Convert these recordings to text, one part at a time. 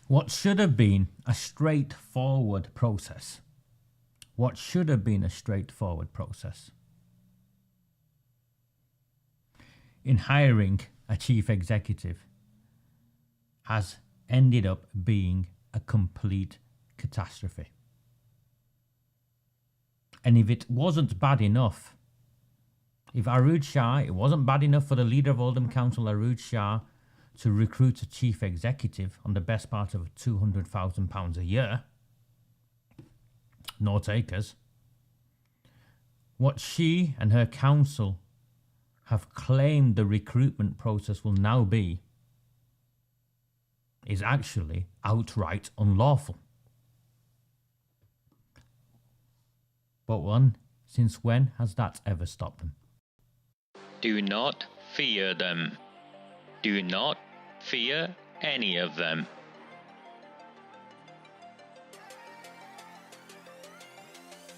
What should have been a straightforward process. What should have been a straightforward process in hiring a chief executive has ended up being a complete catastrophe. And if it wasn't bad enough, if AROOJ SHAH, it wasn't bad enough for the leader of Oldham Council, AROOJ SHAH, to recruit a chief executive on the best part of £200,000 a year, no takers, what she and her council have claimed the recruitment process will now be is actually outright unlawful. But since when has that ever stopped them? Do not fear them. Do not fear any of them.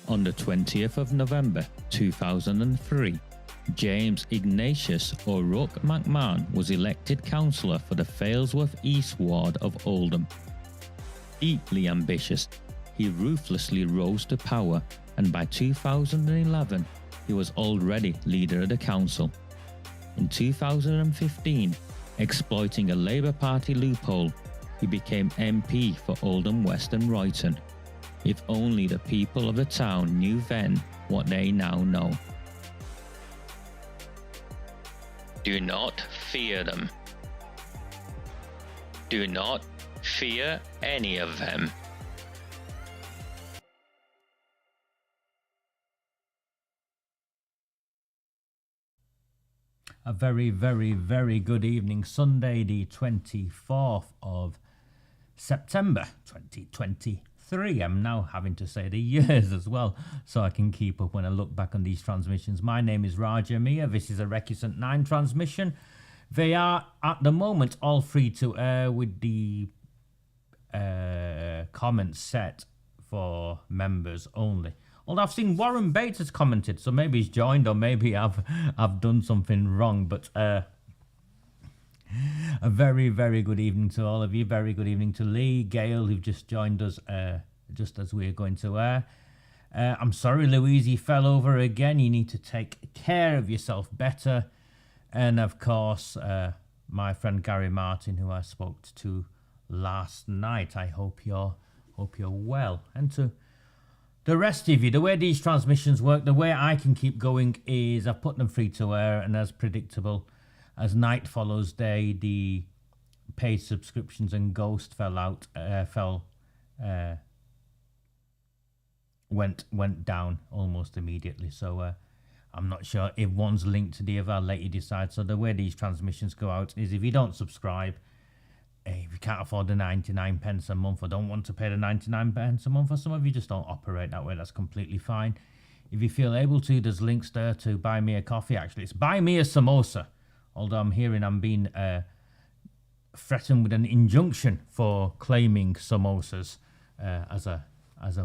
On the 20th of November 2003, James Ignatius O'Rourke McMahon was elected councillor for the Failsworth East Ward of Oldham. Deeply ambitious, he ruthlessly rose to power, and by 2011 he was already leader of the council. In 2015, exploiting a Labour Party loophole, he became MP for Oldham West and Royton. If only the people of the town knew then what they now know. Do not fear them. Do not fear any of them. A very, very, very good evening. Sunday the 24th of September 2023. I'm now having to say the years as well so I can keep up when I look back on these transmissions. My name is Raja Mia. This is a Recusant 9 transmission. They are at the moment all free to air with the comments set for members only. Although I've seen Warren Bates has commented, so maybe he's joined or maybe I've done something wrong. But a very, very good evening to all of you. Very good evening to Lee, Gail, who've just joined us just as we're going to air. I'm sorry, Louise, you fell over again. You need to take care of yourself better. And of course, my friend Gary Martin, who I spoke to last night. I hope you're well. And to the rest of you, the way these transmissions work, the way I can keep going is I've put them free to air, and as predictable, as night follows day, the paid subscriptions and Ghost went down almost immediately. So I'm not sure if one's linked to the other. I'll let you decide. So the way these transmissions go out is if you don't subscribe, if you can't afford the 99 pence a month or don't want to pay the 99 pence a month, or some of you just don't operate that way, that's completely fine. If you feel able to, there's links there to buy me a coffee. Actually, it's buy me a samosa. Although I'm hearing I'm being threatened with an injunction for claiming samosas as a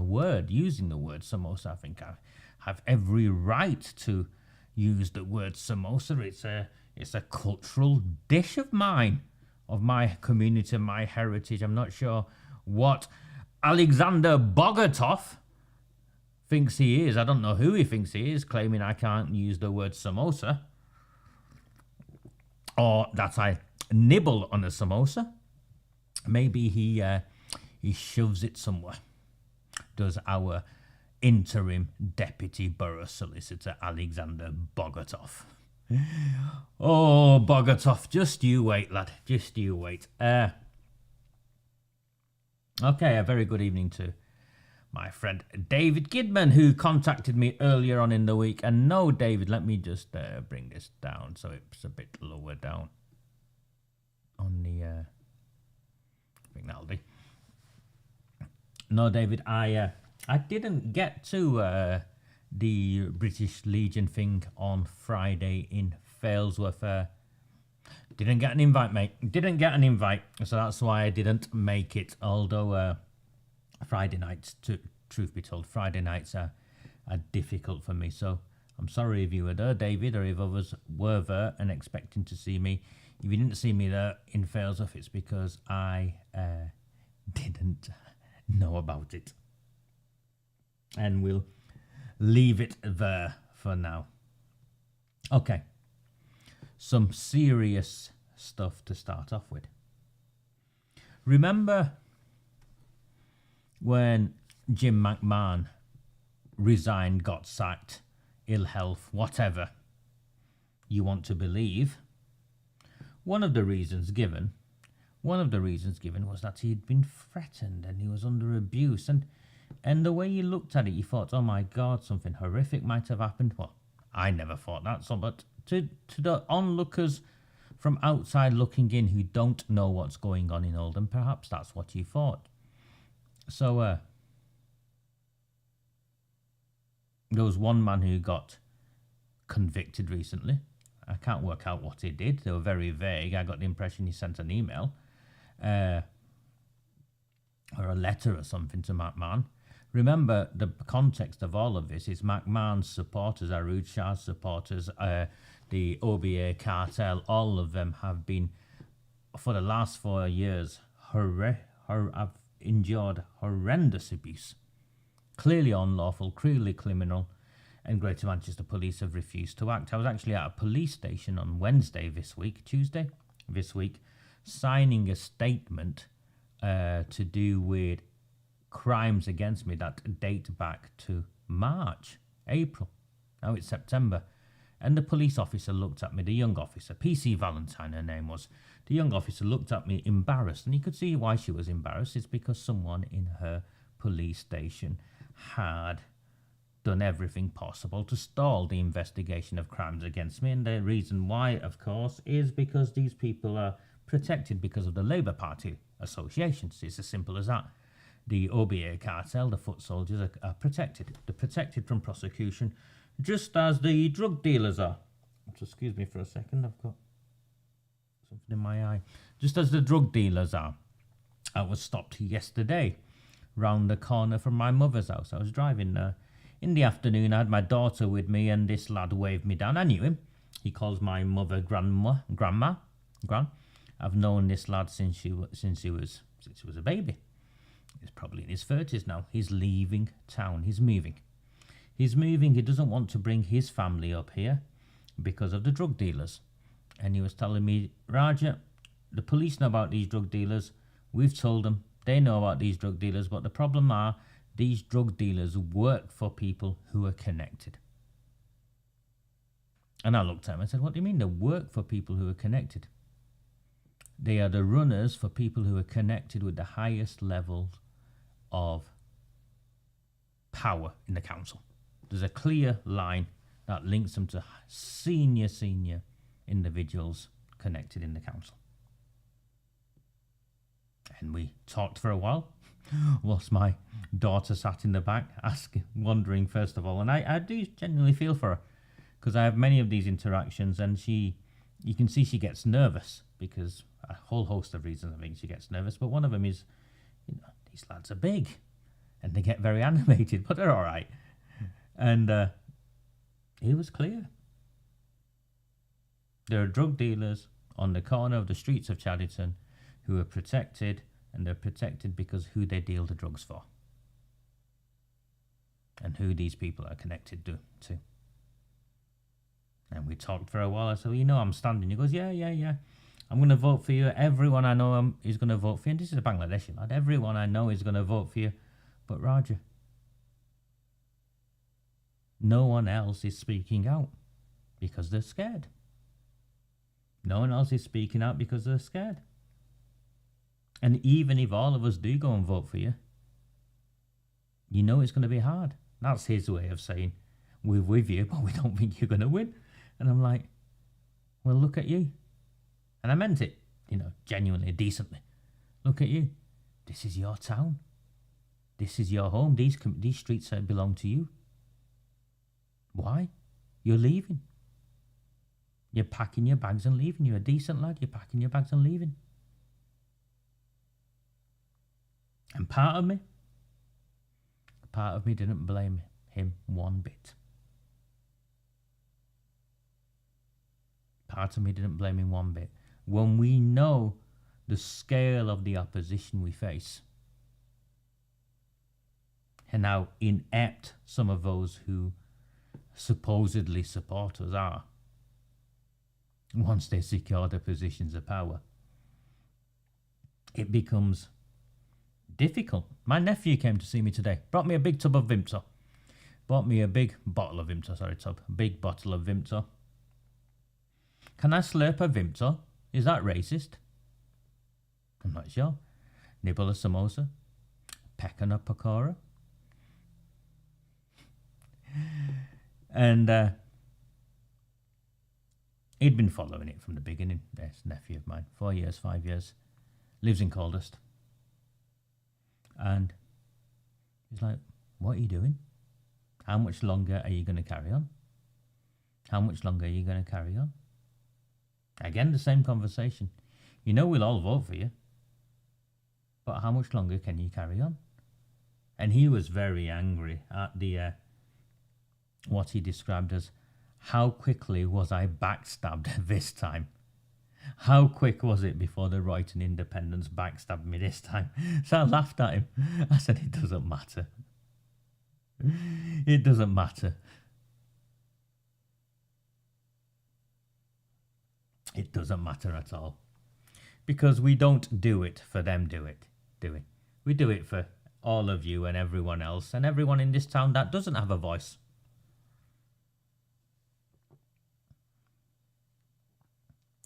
word, using the word samosa. I think I have every right to use the word samosa. It's a cultural dish of mine, of my community, my heritage. I'm not sure what Alexander Bogatov thinks he is. I don't know who he thinks he is, claiming I can't use the word samosa, or that I nibble on a samosa. Maybe he shoves it somewhere. Does our interim deputy borough solicitor Alexander Bogatov. Oh, Bogatov, just you wait, lad. Just you wait. Okay, a very good evening to my friend David Kidman, who contacted me earlier on in the week. And no, David, let me just bring this down so it's a bit lower down on the... I think that'll do. No, David, I didn't get to the British Legion thing on Friday in Failsworth. Didn't get an invite, mate. Didn't get an invite, so that's why I didn't make it. Although Friday nights, truth be told, Friday nights are difficult for me. So I'm sorry if you were there, David, or if others were there and expecting to see me. If you didn't see me there in Failsworth, it's because I didn't know about it. And we'll leave it there for now. Okay, some serious stuff to start off with. Remember when Jim McMahon resigned, got sacked, ill health, whatever you want to believe? One of the reasons given was that he'd been threatened and he was under abuse, and the way you looked at it, you thought, oh my God, something horrific might have happened. Well, I never thought that, so but to the onlookers from outside looking in who don't know what's going on in Oldham, perhaps that's what you thought. So there was one man who got convicted recently. I can't work out what he did. They were very vague. I got the impression he sent an email or a letter or something to McMahon. Remember, the context of all of this is McMahon's supporters, AROOJ Shah's supporters, the OBA cartel, all of them have been, for the last 4 years, have endured horrendous abuse. Clearly unlawful, clearly criminal, and Greater Manchester Police have refused to act. I was actually at a police station on Tuesday this week, signing a statement to do with crimes against me that date back to March, April. Now it's September. And the police officer looked at me, the young officer, PC Valentine her name was. The young officer looked at me embarrassed, and you could see why she was embarrassed. It's because someone in her police station had done everything possible to stall the investigation of crimes against me. And the reason why, of course, is because these people are protected because of the Labour Party associations. It's as simple as that. The OBA cartel, the foot soldiers, are protected. They're protected from prosecution, just as the drug dealers are. Excuse me for a second, I've got something in my eye. Just as the drug dealers are. I was stopped yesterday round the corner from my mother's house. I was driving in the afternoon. I had my daughter with me, and this lad waved me down. I knew him. He calls my mother grandma. I've known this lad since he was a baby. He's probably in his 30s now. He's leaving town. He's moving. He doesn't want to bring his family up here because of the drug dealers. And he was telling me, Raja, the police know about these drug dealers. We've told them. They know about these drug dealers. But the problem are, these drug dealers work for people who are connected. And I looked at him and said, what do you mean they work for people who are connected? They are the runners for people who are connected with the highest levels of power in the council. There's a clear line that links them to senior individuals connected in the council. And we talked for a while. Whilst my daughter sat in the back, wondering first of all, and I do genuinely feel for her, because I have many of these interactions, and you can see she gets nervous, because a whole host of reasons I think she gets nervous, but one of them is, these lads are big, and they get very animated, but they're all right. And it was clear. There are drug dealers on the corner of the streets of Chadderton who are protected, and they're protected because who they deal the drugs for and who these people are connected to. And we talked for a while. I said, well, I'm standing. He goes, yeah. I'm going to vote for you. Everyone I know is going to vote for you. And this is a Bangladeshi lad. Everyone I know is going to vote for you. But Raja, no one else is speaking out because they're scared. No one else is speaking out because they're scared. And even if all of us do go and vote for you, it's going to be hard. That's his way of saying, we're with you, but we don't think you're going to win. And I'm like, well, look at you. And I meant it, genuinely, decently. Look at you. This is your town. This is your home. These streets belong to you. Why? You're leaving. You're packing your bags and leaving. You're a decent lad. You're packing your bags and leaving. And part of me didn't blame him one bit. Part of me didn't blame him one bit. When we know the scale of the opposition we face, and how inept some of those who supposedly support us are once they secure their positions of power. It becomes difficult. My nephew came to see me today, brought me a big tub of Vimto. Bought me a big bottle of Vimto, big bottle of Vimto. Can I slurp a Vimto? Is that racist? I'm not sure. Nibble a samosa? Peck on a pakora? And he'd been following it from the beginning. Yes, nephew of mine, 4 years, 5 years, lives in Caldest. And he's like, what are you doing? How much longer are you going to carry on? How much longer are you going to carry on? Again, the same conversation. You know we'll all vote for you, but how much longer can you carry on? And he was very angry at the what he described as, how quickly was I backstabbed this time? How quick was it before the right and independents backstabbed me this time? So I laughed at him. I said, it doesn't matter. It doesn't matter. It doesn't matter at all. Because we don't do it for them, do we? We do it for all of you and everyone else and everyone in this town that doesn't have a voice.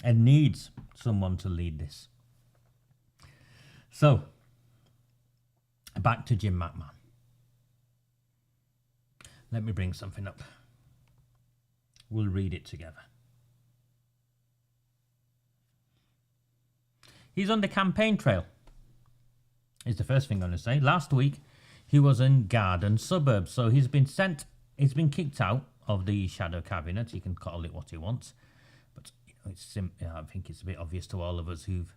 And needs someone to lead this. So, back to Jim McMahon. Let me bring something up. We'll read it together. He's on the campaign trail, is the first thing I'm going to say. Last week, he was in Garden Suburbs, so he's been kicked out of the shadow cabinet. He can call it what he wants. But I think it's a bit obvious to all of us who've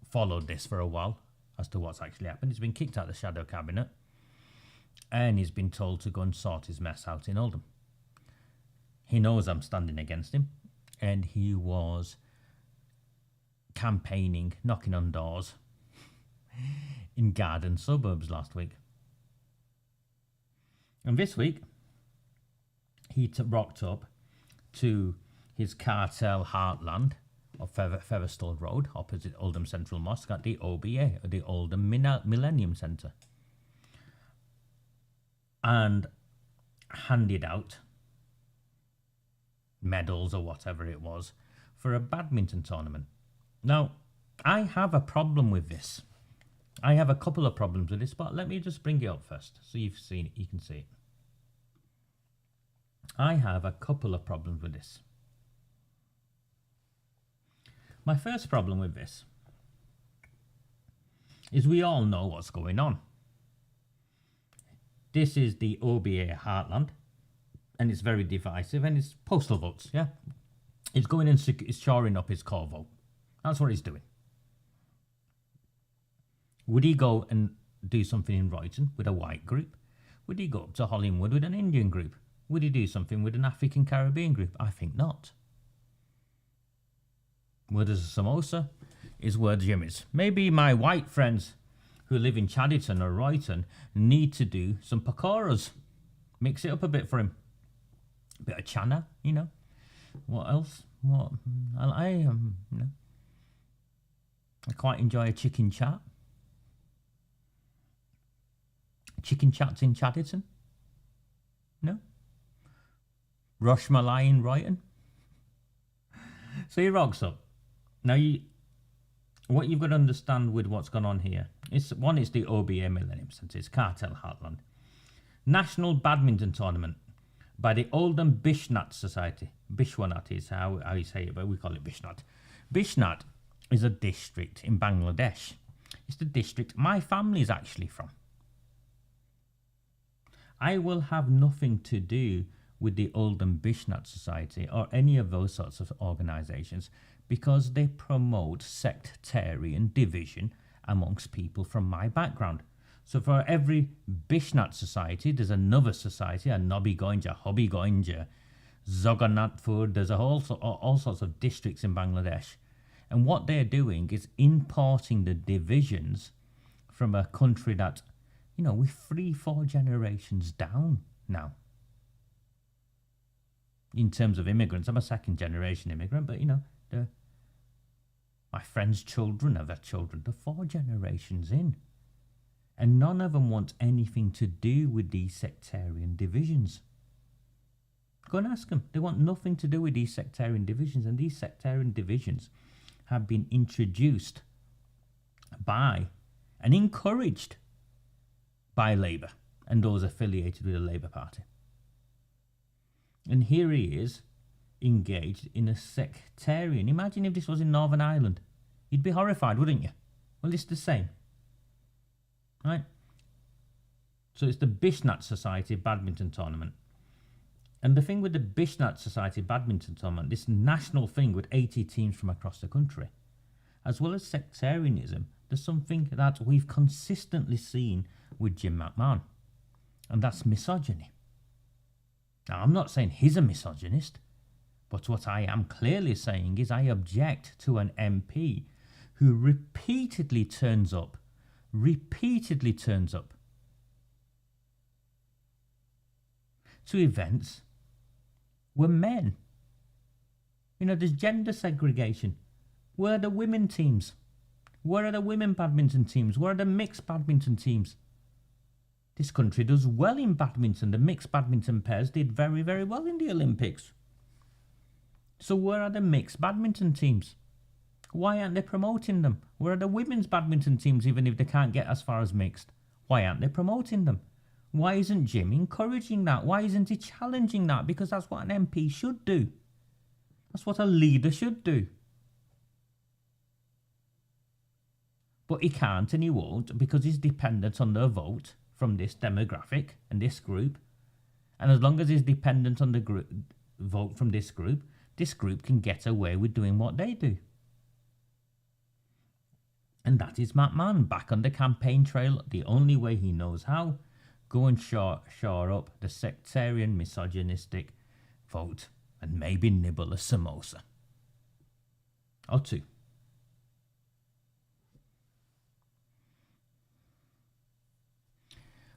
followed this for a while as to what's actually happened. He's been kicked out of the shadow cabinet, and he's been told to go and sort his mess out in Oldham. He knows I'm standing against him, and he was campaigning, knocking on doors in Garden Suburbs last week. And this week, he rocked up to his cartel heartland of Featherstone Road, opposite Oldham Central Mosque, at the OBA, or the Oldham Millennium Centre, and handed out medals or whatever it was for a badminton tournament. Now, I have a problem with this. I have a couple of problems with this, but let me just bring it up first so you've seen it, you can see it. I have a couple of problems with this. My first problem with this is we all know what's going on. This is the OBA heartland, and it's very divisive, and it's postal votes, yeah? It's going and it's shoring up his core vote. That's what he's doing. Would he go and do something in Royton with a white group? Would he go up to Hollingwood with an Indian group? Would he do something with an African Caribbean group? I think not. Where there's a samosa is where Jim is. Maybe my white friends who live in Chadderton or Royton need to do some pakoras. Mix it up a bit for him. A bit of chana, you know. What else? What? I quite enjoy a chicken chat. Chicken chats in Chadderton? No? Rosh Malai in Royton? So he rocks up. Now, what you've got to understand with what's gone on here is, one, is the OBA Millennium Centre, it's Cartel Heartland. National Badminton Tournament by the Oldham Bishnat Society. Bishwanat is how you say it, but we call it Bishnat. Bishnat is a district in Bangladesh. It's the district my family is actually from. I will have nothing to do with the Oldham Bishnat Society or any of those sorts of organisations because they promote sectarian division amongst people from my background. So for every Bishnat society, there's another society, a Nobby Goinja, Hobby Goinja, Zoganatpur, there's all sorts of districts in Bangladesh. And what they're doing is importing the divisions from a country that You know, we're 3-4 generations down now. In terms of immigrants, I'm a second generation immigrant, but you know, my friends' children have had children. They're 4 generations in. And none of them want anything to do with these sectarian divisions. Go and ask them. They want nothing to do with these sectarian divisions. And these sectarian divisions have been introduced by and encouraged by Labour and those affiliated with the Labour Party. And here he is, engaged in a sectarian. Imagine if this was in Northern Ireland. You'd be horrified, wouldn't you? Well, it's the same. Right? So it's the Bishnat Society badminton tournament. And the thing with the Bishnat Society badminton tournament, this national thing with 80 teams from across the country, as well as sectarianism, there's something that we've consistently seen with Jim McMahon, and that's misogyny. Now, I'm not saying he's a misogynist, but what I am clearly saying is I object to an MP who repeatedly turns up to events where men, you know, there's gender segregation. Where are the women teams? Where are the women badminton teams? Where are the mixed badminton teams? This country does well in badminton. The mixed badminton pairs did very, very well in the Olympics. So where are the mixed badminton teams? Why aren't they promoting them? Where are the women's badminton teams, even if they can't get as far as mixed? Why aren't they promoting them? Why isn't Jim encouraging that? Why isn't he challenging that? Because that's what an MP should do. That's what a leader should do. But he can't and he won't, because he's dependent on the vote from this demographic and this group. And as long as he's dependent on the vote from this group can get away with doing what they do. And that is McMahon back on the campaign trail the only way he knows how. Go and shore up the sectarian, misogynistic vote and maybe nibble a samosa. Or 2.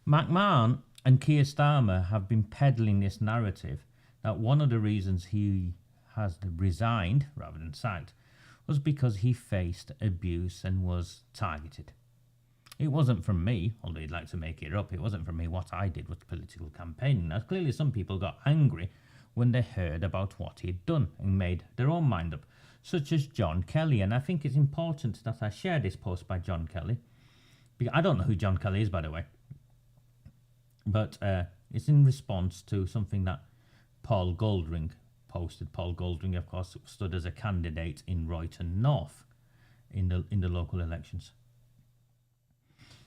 McMahon and Keir Starmer have been peddling this narrative that one of the reasons he has resigned, rather than sacked, was because he faced abuse and was targeted. It wasn't from me, although he'd like to make it up, it wasn't from me. What I did was political campaigning. Now, clearly some people got angry when they heard about what he'd done and made their own mind up, such as John Kelly. And I think it's important that I share this post by John Kelly. Because I don't know who John Kelly is, by the way. But it's in response to something that Paul Goldring posted. Paul Goldring, of course, stood as a candidate in Royton North in the local elections.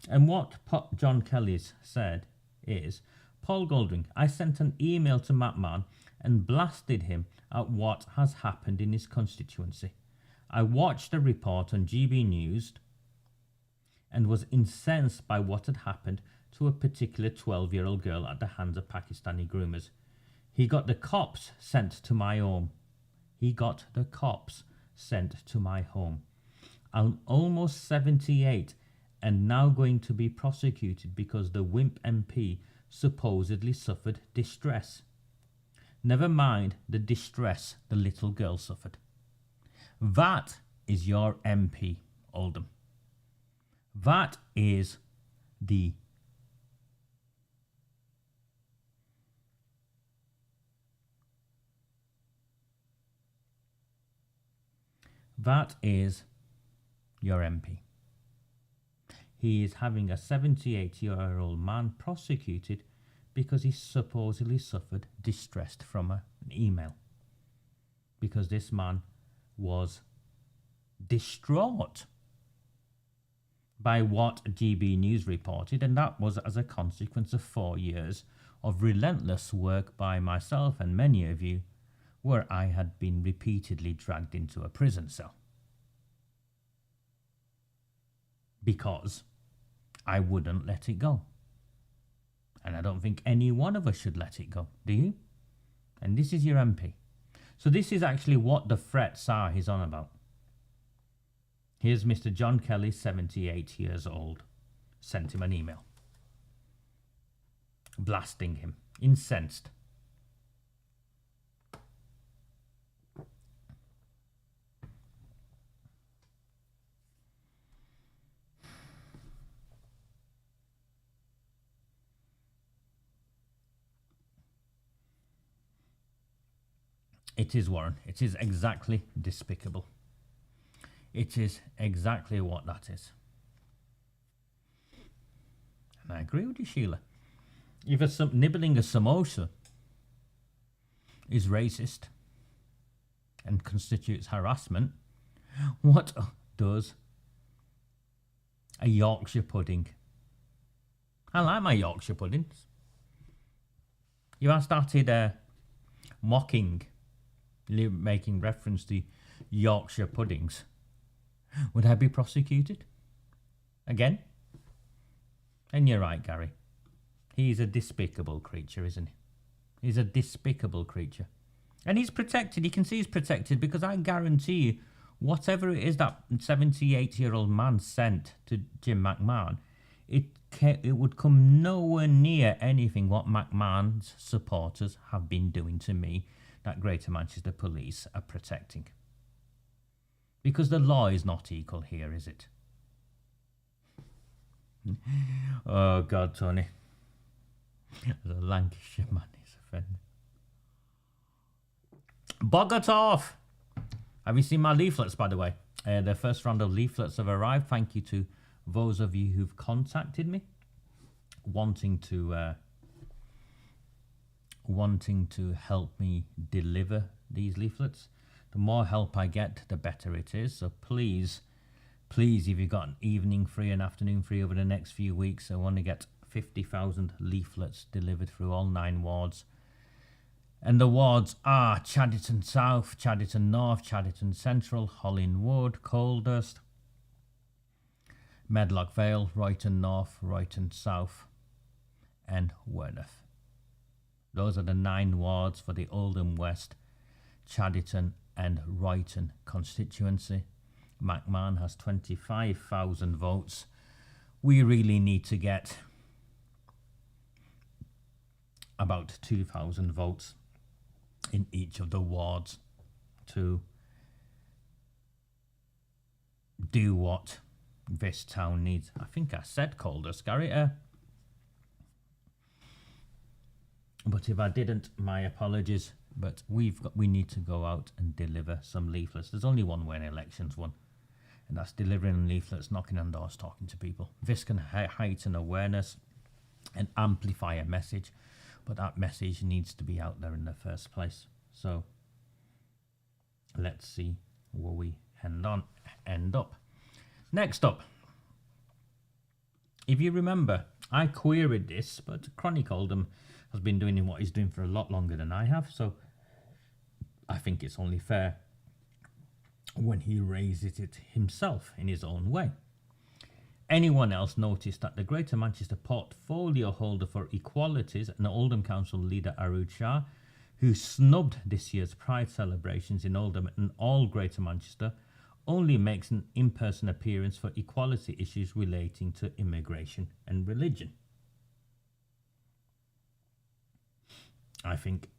And what John Kelly's said is, Paul Goldring, I sent an email to McMahon and blasted him at what has happened in his constituency. I watched a report on GB News and was incensed by what had happened to a particular 12-year-old girl at the hands of Pakistani groomers. He got the cops sent to my home. I'm almost 78 and now going to be prosecuted because the wimp MP supposedly suffered distress. Never mind the distress the little girl suffered. That is your MP, Oldham. That is the your MP. He is having a 78-year-old man prosecuted because he supposedly suffered distress from an email. Because this man was distraught by what GB News reported, and that was as a consequence of 4 years of relentless work by myself and many of you, where I had been repeatedly dragged into a prison cell. Because I wouldn't let it go. And I don't think any one of us should let it go, do you? And this is your MP. So this is actually what the threats are he's on about. Here's Mr. John Kelly, 78 years old, sent him an email. blasting him, incensed. It is, Warren. It is exactly despicable. It is exactly what that is. And I agree with you, Sheila. If nibbling a samosa is racist and constitutes harassment, what does a Yorkshire pudding? I like my Yorkshire puddings. If I started mocking, making reference to Yorkshire puddings, would I be prosecuted? Again? And you're right, Gary. He's a despicable creature, isn't he? He's a despicable creature. And he's protected. You can see he's protected because I guarantee you, whatever it is that 78-year-old man sent to Jim McMahon, it would come nowhere near anything what McMahon's supporters have been doing to me that Greater Manchester Police are protecting. Because the law is not equal here, is it? Oh, God, Tony. The Lancashire man is offended. Bogart off! Have you seen my leaflets, by the way? The first round of leaflets have arrived. Thank you to those of you who've contacted me wanting to help me deliver these leaflets. The more help I get, the better it is. So please, if you've got an evening free, an afternoon free over the next few weeks, I want to get 50,000 leaflets delivered through all 9 wards. And the wards are Chadderton South, Chadderton North, Chadderton Central, Hollingwood, Coldhurst, Medlock Vale, Royton North, Royton South, and Worneth. Those are the 9 wards for the Oldham West, Chadderton and Royton constituency. McMahon has 25,000 votes. We really need to get about 2,000 votes in each of the wards to do what this town needs. I think I said Coldhurst, Gary. But if I didn't, my apologies. But we need to go out and deliver some leaflets. There's only one way an election's won, and that's delivering leaflets, knocking on doors, talking to people. This can heighten awareness and amplify a message, but that message needs to be out there in the first place. So let's see where we end up. Next up, if you remember, I queried this, but Chronic Oldham has been doing what he's doing for a lot longer than I have, so I think it's only fair when he raises it himself in his own way. Anyone else noticed that the Greater Manchester portfolio holder for Equalities and Oldham Council leader AROOJ SHAH, who snubbed this year's Pride celebrations in Oldham and all Greater Manchester, only makes an in-person appearance for equality issues relating to immigration and religion? I think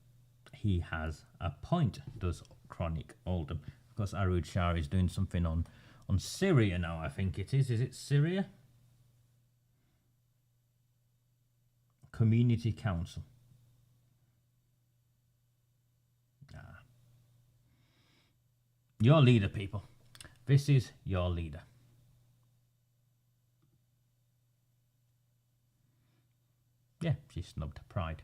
he has a point, does Chronic Oldham. Of course, AROOJ SHAH is doing something on Syria now, I think it is. Is it Syria? Community Council. Your leader, people. This is your leader. Yeah, she snubbed Pride.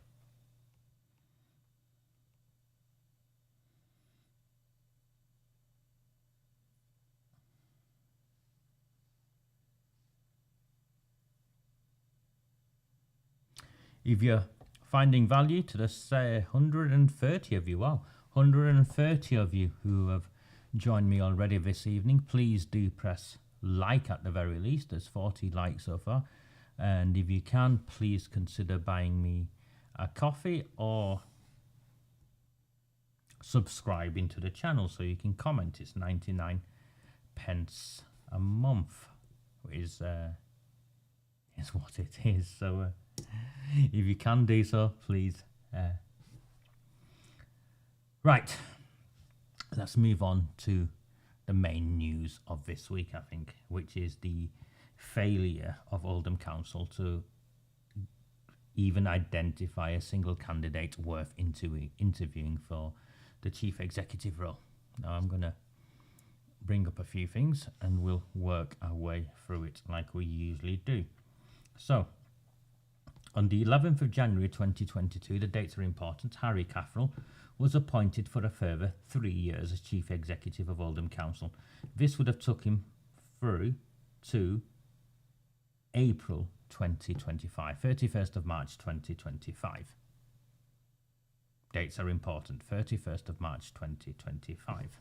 If you're finding value to the 130 of you, wow, 130 of you who have joined me already this evening, please do press like at the very least. There's 40 likes so far. And if you can, please consider buying me a coffee or subscribing to the channel so you can comment. It's 99 pence a month is what it is. So If you can do so, please. Right, let's move on to the main news of this week, I think, which is the failure of Oldham Council to even identify a single candidate worth interviewing for the chief executive role. Now I'm going to bring up a few things and we'll work our way through it like we usually do. So, on the 11th of January 2022, the dates are important, Harry Caffrell was appointed for a further 3 years as Chief Executive of Oldham Council. This would have took him through to April 2025, 31st of March 2025. Dates are important, 31st of March 2025.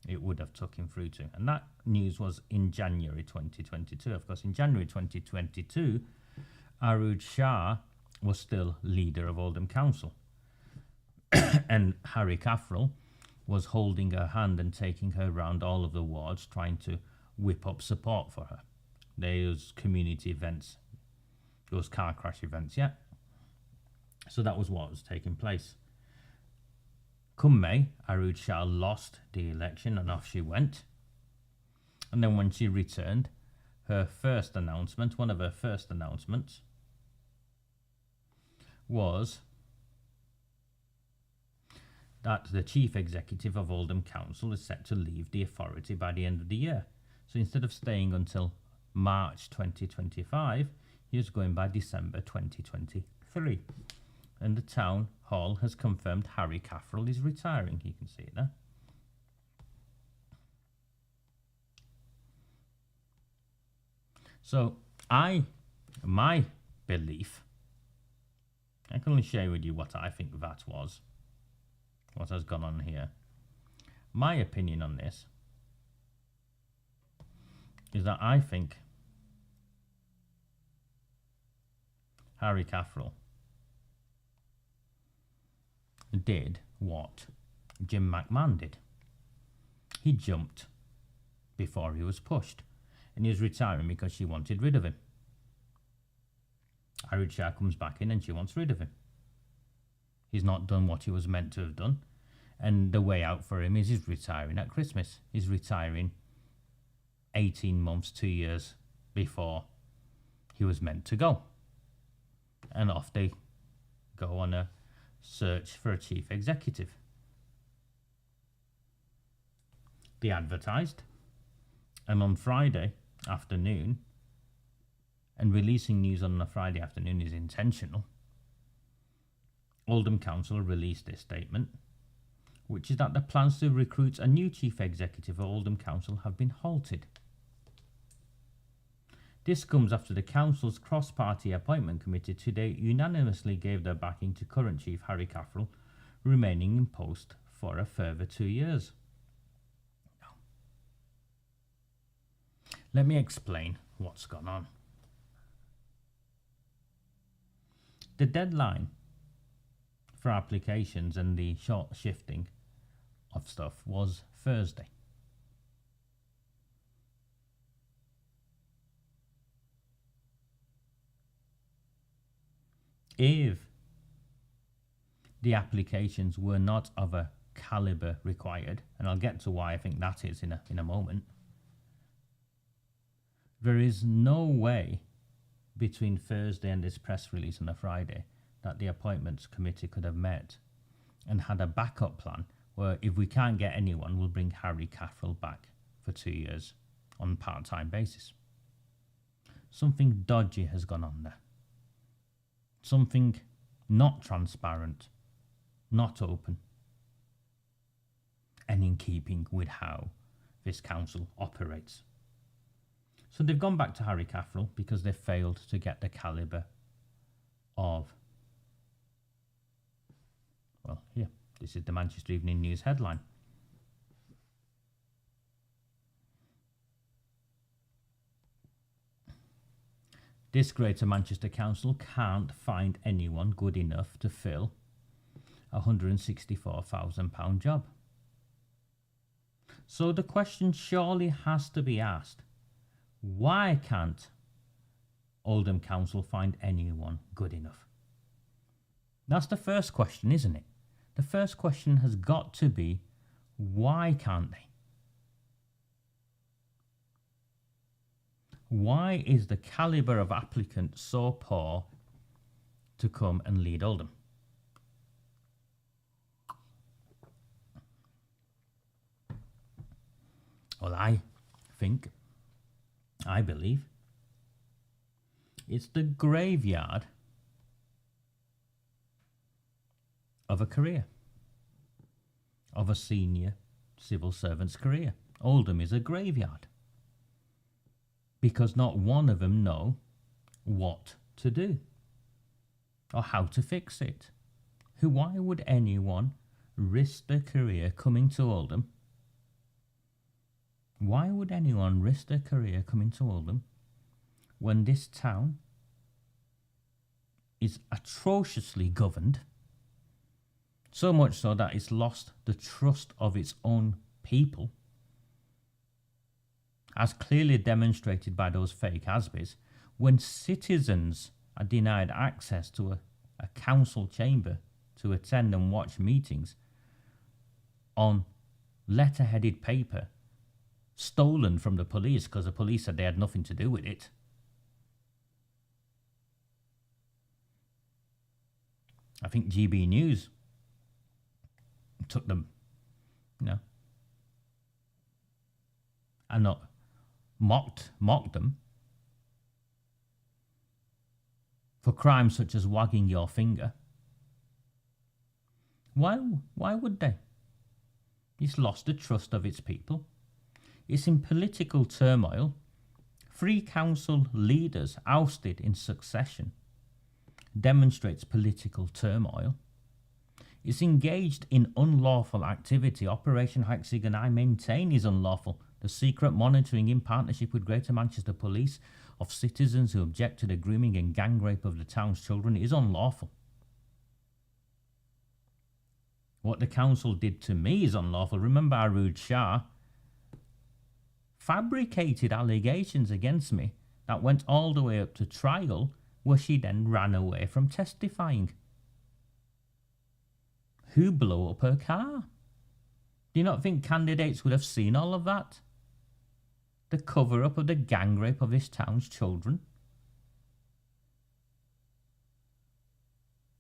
It would have took him through to. And that news was in January 2022. Of course, in January 2022, AROOJ SHAH was still leader of Oldham Council. And Harry Caffrell was holding her hand and taking her around all of the wards, trying to whip up support for her. Those community events, those car crash events, yeah. So that was what was taking place. Come May, AROOJ SHAH lost the election and off she went. And then when she returned, her first announcement, one of her first announcements, was that the chief executive of Oldham Council is set to leave the authority by the end of the year. So instead of staying until March 2025, he is going by December 2023. And the town hall has confirmed Harry Caffrell is retiring. You can see it there. So my belief, I can only share with you what I think that was, what has gone on here. My opinion on this is that I think Harry Caffrell did what Jim McMahon did. He jumped before he was pushed, and he was retiring because she wanted rid of him. AROOJ SHAH comes back in and she wants rid of him. He's not done what he was meant to have done, and the way out for him is he's retiring at Christmas. He's retiring 18 months, 2 years before he was meant to go. And off they go on a search for a chief executive. They advertised, and on Friday afternoon, and releasing news on a Friday afternoon is intentional, Oldham Council released this statement, which is that the plans to recruit a new chief executive of Oldham Council have been halted. This comes after the council's cross-party appointment committee today unanimously gave their backing to current chief Harry Caffrell remaining in post for a further 2 years. Now, let me explain what's gone on. The deadline for applications and the short shifting of stuff was Thursday. If the applications were not of a caliber required, and I'll get to why I think that is in a moment, there is no way between Thursday and this press release on a Friday that the appointments committee could have met and had a backup plan where if we can't get anyone, we'll bring Harry Caffrell back for 2 years on a part-time basis. Something dodgy has gone on there. Something not transparent, not open, and in keeping with how this council operates. So they've gone back to Harry Caffrell because they failed to get the calibre of, well, here, this is the Manchester Evening News headline. This Greater Manchester Council can't find anyone good enough to fill a £164,000 job. So the question surely has to be asked, why can't Oldham Council find anyone good enough? That's the first question, isn't it? The first question has got to be, why can't they? Why is the calibre of applicant so poor to come and lead Oldham? Well, I believe it's the graveyard of a career, of a senior civil servant's career. Oldham is a graveyard because not one of them know what to do or how to fix it. Why would anyone risk their career coming to Oldham? Why would anyone risk their career coming to Oldham when this town is atrociously governed, so much so that it's lost the trust of its own people, as clearly demonstrated by those fake ASBIs, when citizens are denied access to a council chamber to attend and watch meetings on letter-headed paper stolen from the police because the police said they had nothing to do with it. I think GB News took them, and not mocked them for crimes such as wagging your finger. Why would they? It's lost the trust of its people. It's in political turmoil. 3 council leaders ousted in succession demonstrates political turmoil. It's engaged in unlawful activity. Operation Hexagon, I maintain, is unlawful. The secret monitoring in partnership with Greater Manchester Police of citizens who object to the grooming and gang rape of the town's children is unlawful. What the council did to me is unlawful. Remember, AROOJ SHAH fabricated allegations against me that went all the way up to trial, where she then ran away from testifying. Who blew up her car? Do you not think candidates would have seen all of that? The cover-up of the gang rape of this town's children?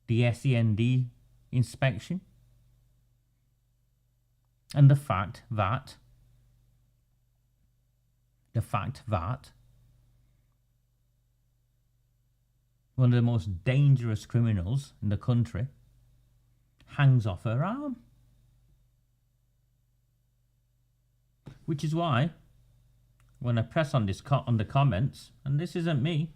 The SEND inspection? And the fact that one of the most dangerous criminals in the country hangs off her arm. Which is why, when I press on this on the comments, and this isn't me,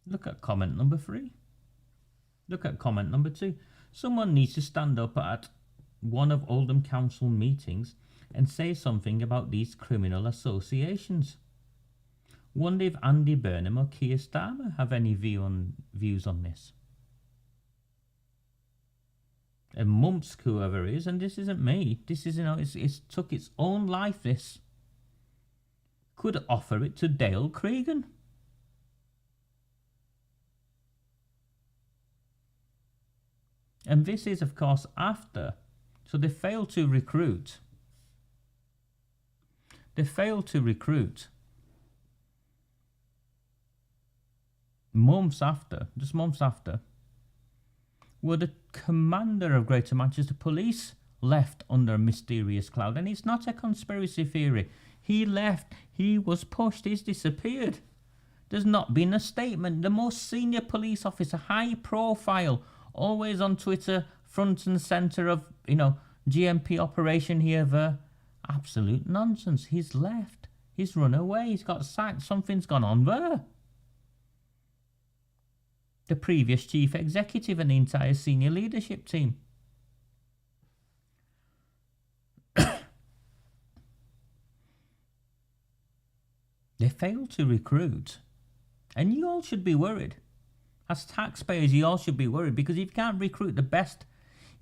look at comment number 3. Look at comment number 2. Someone needs to stand up at one of Oldham Council meetings and say something about these criminal associations. Wonder if Andy Burnham or Keir Starmer have any views on this. And Mumps, whoever is, and this isn't me, this is, it's took its own life, this. Could offer it to Dale Cregan. And this is, of course, after. So they failed to recruit. Months after, just months after, where the commander of Greater Manchester Police left under a mysterious cloud. And it's not a conspiracy theory. He left, he was pushed, he's disappeared. There's not been a statement. The most senior police officer, high profile, always on Twitter, front and centre of, GMP operation here, there. Absolute nonsense. He's left. He's run away. He's got sacked. Something's gone on there. The previous chief executive and the entire senior leadership team. They failed to recruit. And you all should be worried. As taxpayers, you all should be worried, because if you can't recruit the best,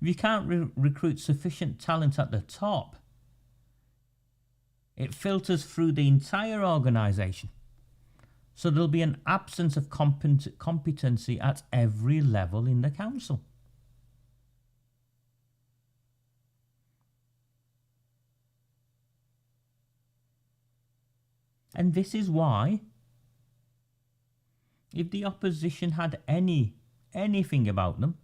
if you can't recruit sufficient talent at the top, It filters through the entire organisation. So there'll be an absence of competency at every level in the council. And this is why, if the opposition had anything about them,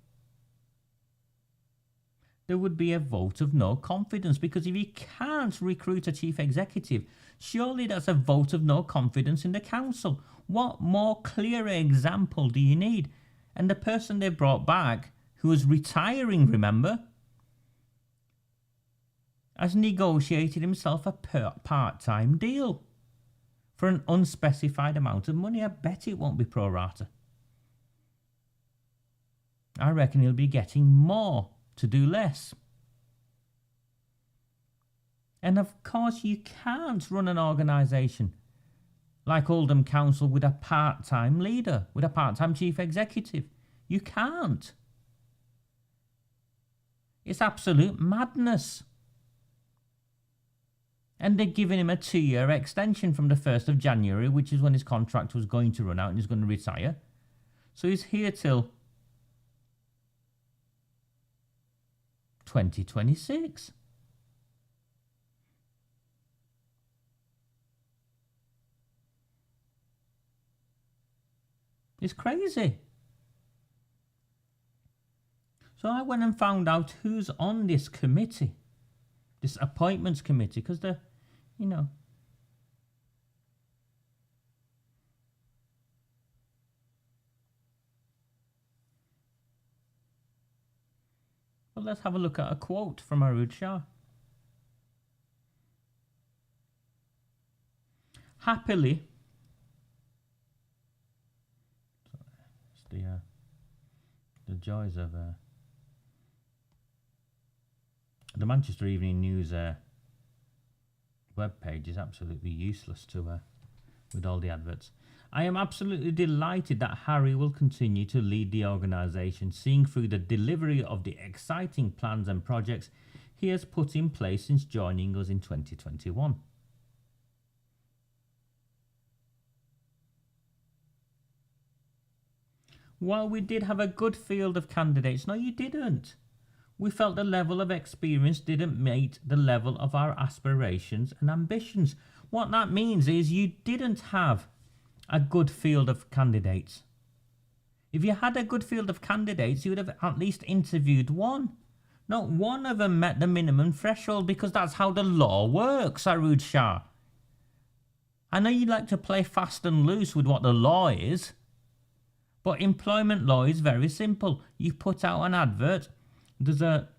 there would be a vote of no confidence, because if you can't recruit a chief executive, surely that's a vote of no confidence in the council. What more clear example do you need? And the person they brought back, who was retiring, remember, has negotiated himself a part-time deal for an unspecified amount of money. I bet it won't be pro rata. I reckon he'll be getting more to do less. And of course you can't run an organisation like Oldham Council with a part-time leader, with a part-time chief executive. You can't. It's absolute madness. And they're giving him a 2-year extension from the 1st of January, which is when his contract was going to run out and he's going to retire. So he's here till 2026. It's crazy. So I went and found out who's on this committee, this appointments committee, because they're, you know, well, let's have a look at a quote from AROOJ SHAH. Happily, it's the joys of the Manchester Evening News web page is absolutely useless to with all the adverts. I am absolutely delighted that Harry will continue to lead the organisation, seeing through the delivery of the exciting plans and projects he has put in place since joining us in 2021. While we did have a good field of candidates, no, you didn't. We felt the level of experience didn't meet the level of our aspirations and ambitions. What that means is you didn't have a good field of candidates. If you had a good field of candidates, you would have at least interviewed one. Not one of them met the minimum threshold, because that's how the law works, AROOJ SHAH. I know you like to play fast and loose with what the law is, but employment law is very simple. You put out an advert, there's a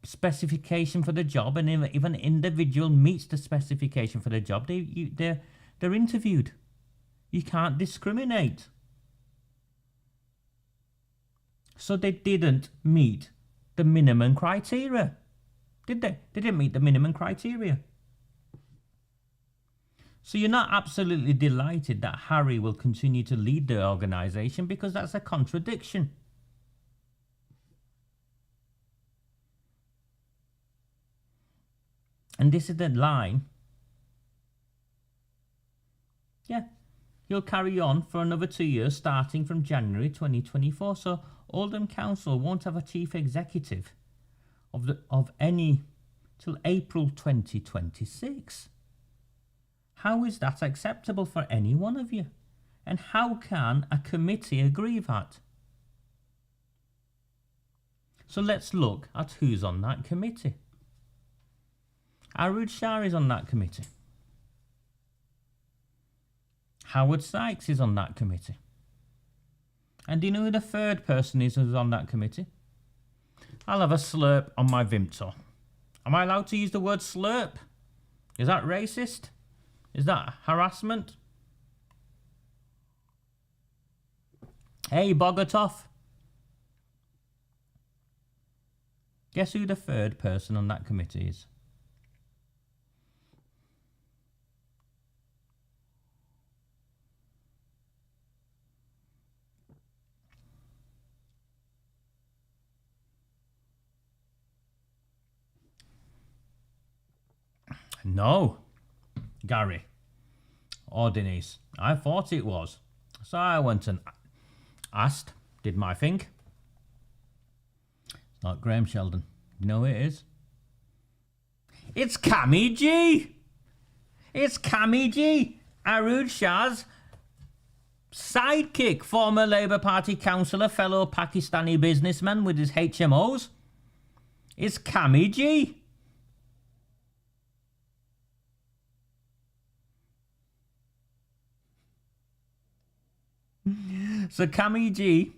specification for the job, and if an individual meets the specification for the job, they're interviewed. You can't discriminate. So they didn't meet the minimum criteria, did they? They didn't meet the minimum criteria. So you're not absolutely delighted that Harry will continue to lead the organisation, because that's a contradiction. And this is the line. Yeah, he'll carry on for another 2 years, starting from January 2024. So Oldham Council won't have a chief executive of any till April 2026. How is that acceptable for any one of you? And how can a committee agree that? So let's look at who's on that committee. AROOJ SHAH is on that committee. Howard Sykes is on that committee. And do you know who the third person is who's on that committee? I'll have a slurp on my Vimto. Am I allowed to use the word slurp? Is that racist? Is that harassment? Hey, Bogotoff. Guess who the third person on that committee is? No. Gary or Denise. I thought it was. So I went and asked, did my thing. It's not Graham Sheldon. You know who it is? It's Cammy G. It's Cammy G. AROOJ Shah's sidekick, former Labour Party councillor, fellow Pakistani businessman with his HMOs. It's Cammy G. So Cammy G,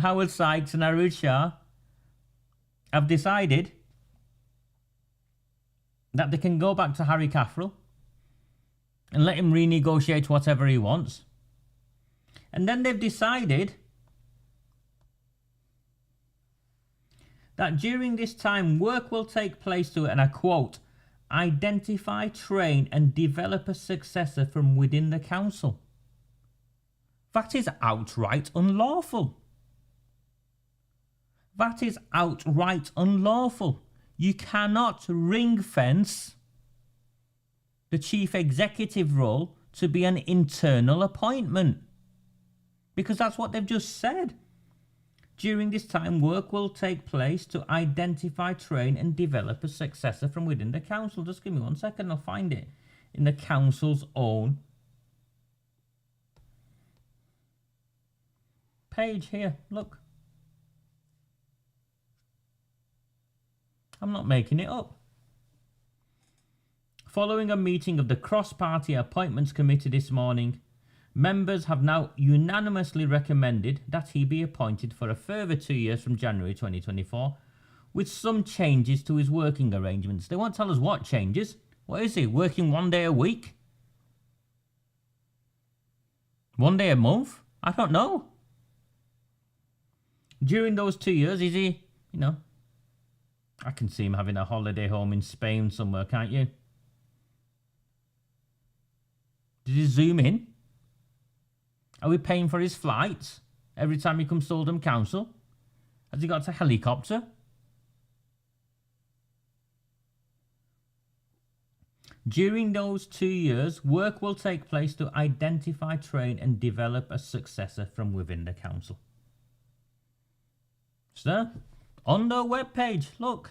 Howard Sykes and AROOJ Shah have decided that they can go back to Harry Caffrell and let him renegotiate whatever he wants. And then they've decided that during this time work will take place to, and I quote, identify, train and develop a successor from within the council. That is outright unlawful. That is outright unlawful. You cannot ring fence the chief executive role to be an internal appointment, because that's what they've just said. During this time, work will take place to identify, train and develop a successor from within the council. Just give me 1 second, I'll find it in the council's own page here. Look. I'm not making it up. Following a meeting of the Cross-Party Appointments Committee this morning, members have now unanimously recommended that he be appointed for a further 2 years from January 2024, with some changes to his working arrangements. They won't tell us what changes. What is he, working 1 day a week? 1 day a month? I don't know. During those 2 years, is he, you know, I can see him having a holiday home in Spain somewhere, can't you? Did he zoom in? Are we paying for his flights every time he comes to Oldham Council? Has he got a helicopter? During those 2 years, work will take place to identify, train and develop a successor from within the council. Sir, on the webpage, look.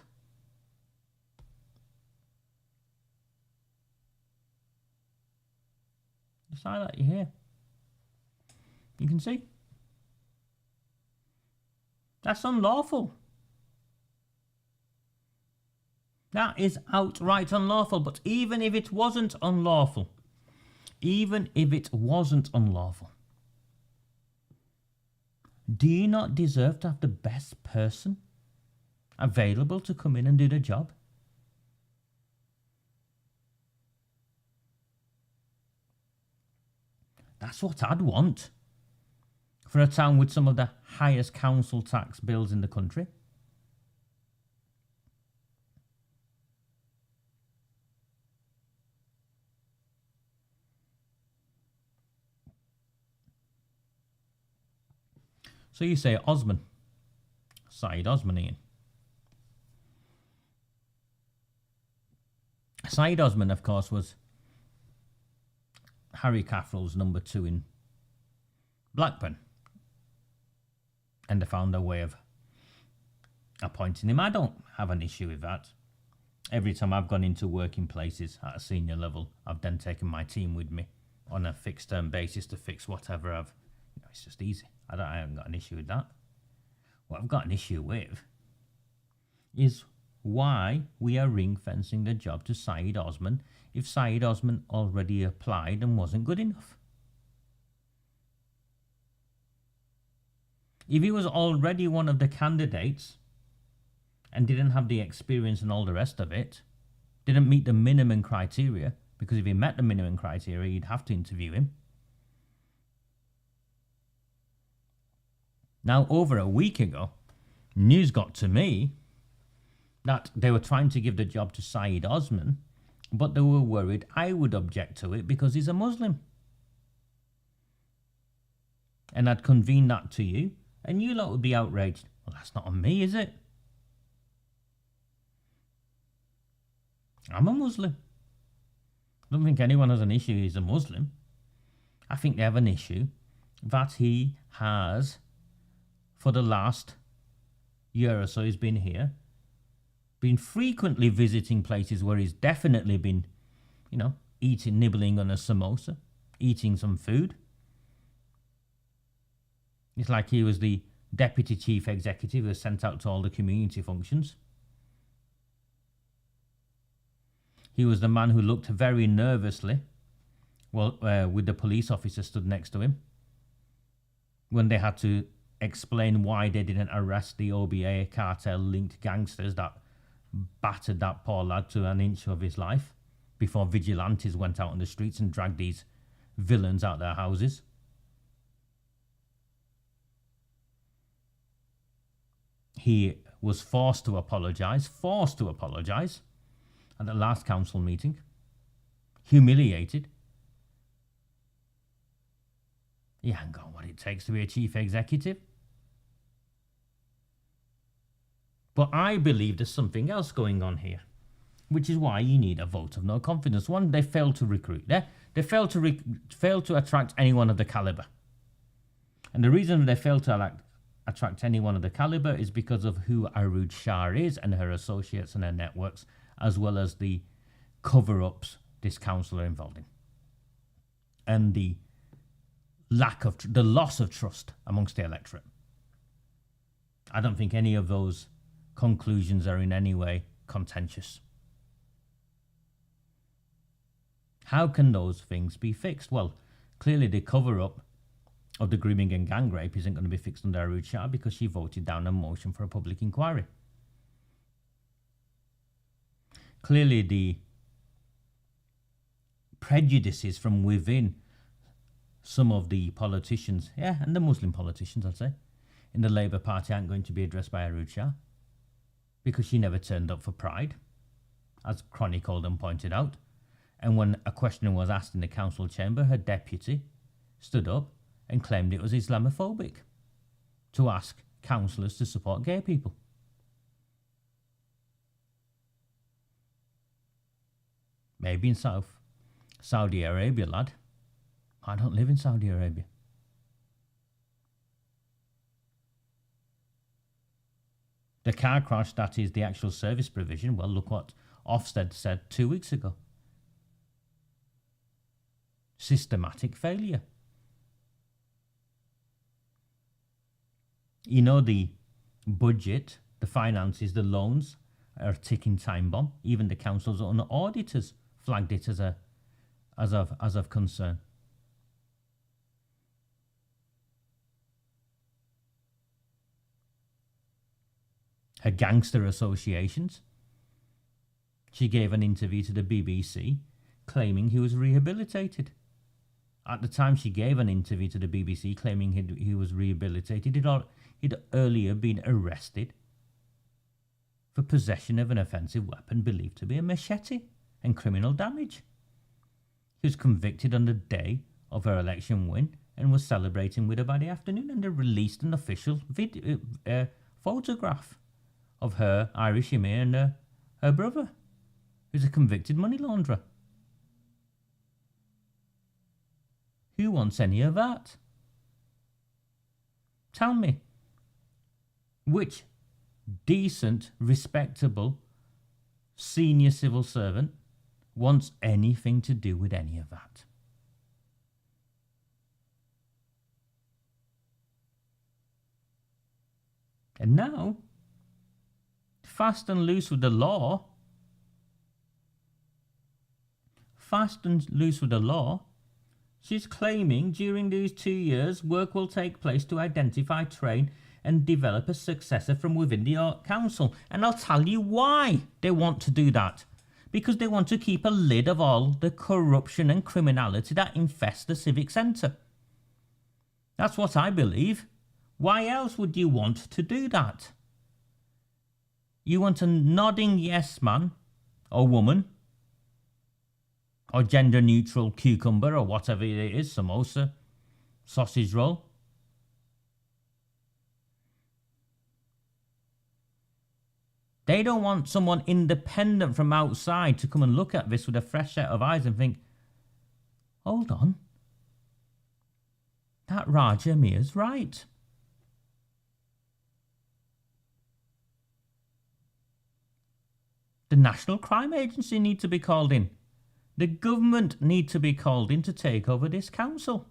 Just highlight you here. You can see. That's unlawful. That is outright unlawful. But even if it wasn't unlawful, do you not deserve to have the best person available to come in and do the job? That's what I'd want for a town with some of the highest council tax bills in the country. So you say Osman, Saeed Osman, Ian. Saeed Osman, of course, was Harry Caffrell's number 2 in Blackburn. And they found a way of appointing him. I don't have an issue with that. Every time I've gone into working places at a senior level, I've then taken my team with me on a fixed term basis to fix whatever I've, you know, it's just easy. I haven't got an issue with that. What I've got an issue with is why we are ring fencing the job to Saeed Osman if Saeed Osman already applied and wasn't good enough. If he was already one of the candidates and didn't have the experience and all the rest of it, didn't meet the minimum criteria, because if he met the minimum criteria, you'd have to interview him. Now, over a week ago, news got to me that they were trying to give the job to Saeed Osman, but they were worried I would object to it because he's a Muslim. And I'd convene that to you, and you lot would be outraged. Well, that's not on me, is it? I'm a Muslim. I don't think anyone has an issue he's a Muslim. I think they have an issue that he has, for the last year or so he's been here, been frequently visiting places where he's definitely been, nibbling on a samosa, eating some food. It's like he was the deputy chief executive who was sent out to all the community functions. He was the man who looked very nervously with the police officer stood next to him when they had to explain why they didn't arrest the OBA cartel-linked gangsters that battered that poor lad to an inch of his life before vigilantes went out on the streets and dragged these villains out their houses. He was forced to apologise at the last council meeting. Humiliated. He ain't got what it takes to be a chief executive. But I believe there's something else going on here, which is why you need a vote of no confidence. One, they failed to recruit. They failed to attract anyone of the calibre. And the reason they failed to attract anyone of the calibre is because of who AROOJ SHAH is and her associates and her networks, as well as the cover-ups this council are involved in. And the loss of trust amongst the electorate. I don't think any of those conclusions are in any way contentious. How can those things be fixed? Well, clearly the cover-up of the grooming and gang rape isn't going to be fixed under AROOJ SHAH because she voted down a motion for a public inquiry. Clearly the prejudices from within some of the politicians, and the Muslim politicians, I'd say, in the Labour Party aren't going to be addressed by AROOJ SHAH because she never turned up for Pride, as Chronic Oldham pointed out. And when a question was asked in the council chamber, her deputy stood up and claimed it was Islamophobic to ask councillors to support gay people. Maybe in Saudi Arabia, lad. I don't live in Saudi Arabia. The car crash, that is the actual service provision, well, look what Ofsted said 2 weeks ago. Systematic failure. The budget, the finances, the loans are a ticking time bomb. Even the council's own auditors flagged it as of concern. Her gangster associations. She gave an interview to the BBC claiming he was rehabilitated. At the time she gave an interview to the BBC claiming he was rehabilitated, he'd earlier been arrested for possession of an offensive weapon believed to be a machete and criminal damage. He was convicted on the day of her election win and was celebrating with her by the afternoon, and they released an official photograph of her, Irish Emir, and her brother, who's a convicted money launderer. Who wants any of that? Tell me, which decent, respectable, senior civil servant wants anything to do with any of that? And now, fast and loose with the law, she's claiming during these 2 years work will take place to identify, train and develop a successor from within the council. And I'll tell you why they want to do that. Because they want to keep a lid of all the corruption and criminality that infests the civic centre. That's what I believe. Why else would you want to do that? You want a nodding yes man or woman or gender neutral cucumber or whatever it is, samosa, sausage roll. They don't want someone independent from outside to come and look at this with a fresh set of eyes and think, hold on, that Raja Mir's right. The National Crime Agency need to be called in. The government need to be called in to take over this council.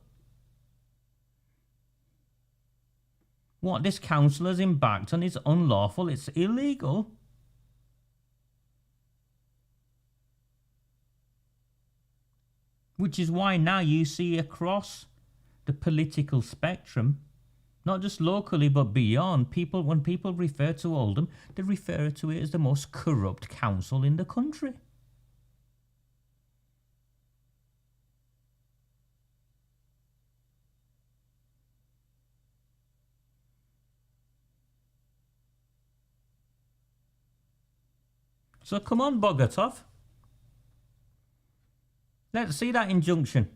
What this council has embarked on is unlawful, it's illegal. Which is why now you see across the political spectrum, not just locally but beyond, when people refer to Oldham, they refer to it as the most corrupt council in the country. So come on, Bogatov. Let's see that injunction.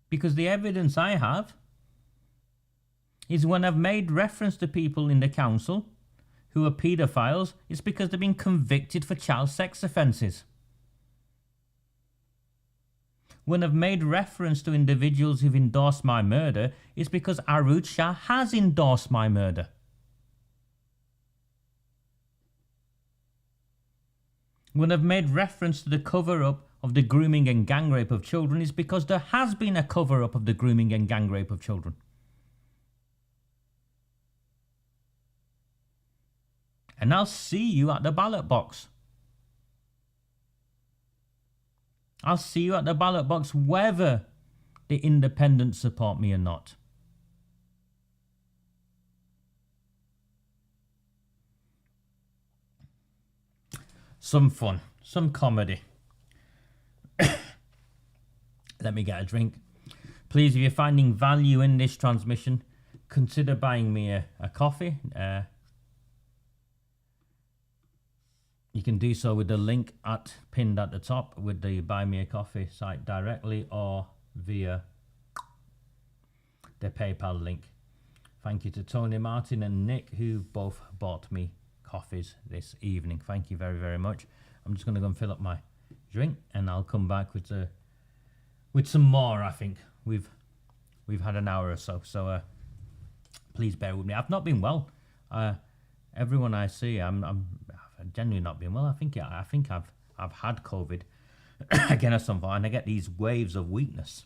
Because the evidence I have is when I've made reference to people in the council who are paedophiles, it's because they've been convicted for child sex offences. When I've made reference to individuals who've endorsed my murder, it's because AROOJ SHAH has endorsed my murder. When I've made reference to the cover-up of the grooming and gang rape of children, it's because there has been a cover-up of the grooming and gang rape of children. And I'll see you at the ballot box. I'll see you at the ballot box whether the independents support me or not. Some fun, some comedy. Let me get a drink. Please, if you're finding value in this transmission, consider buying me a coffee. You can do so with the link pinned at the top with the Buy Me a Coffee site directly or via the PayPal link. Thank you to Tony Martin and Nick who both bought me coffees this evening. Thank you very, very much. I'm just going to go and fill up my drink and I'll come back with some more. I think we've had an hour or so, so please bear with me. I've not been well. Everyone I see, I've genuinely not been well. I think I've had COVID again at some point, and I get these waves of weakness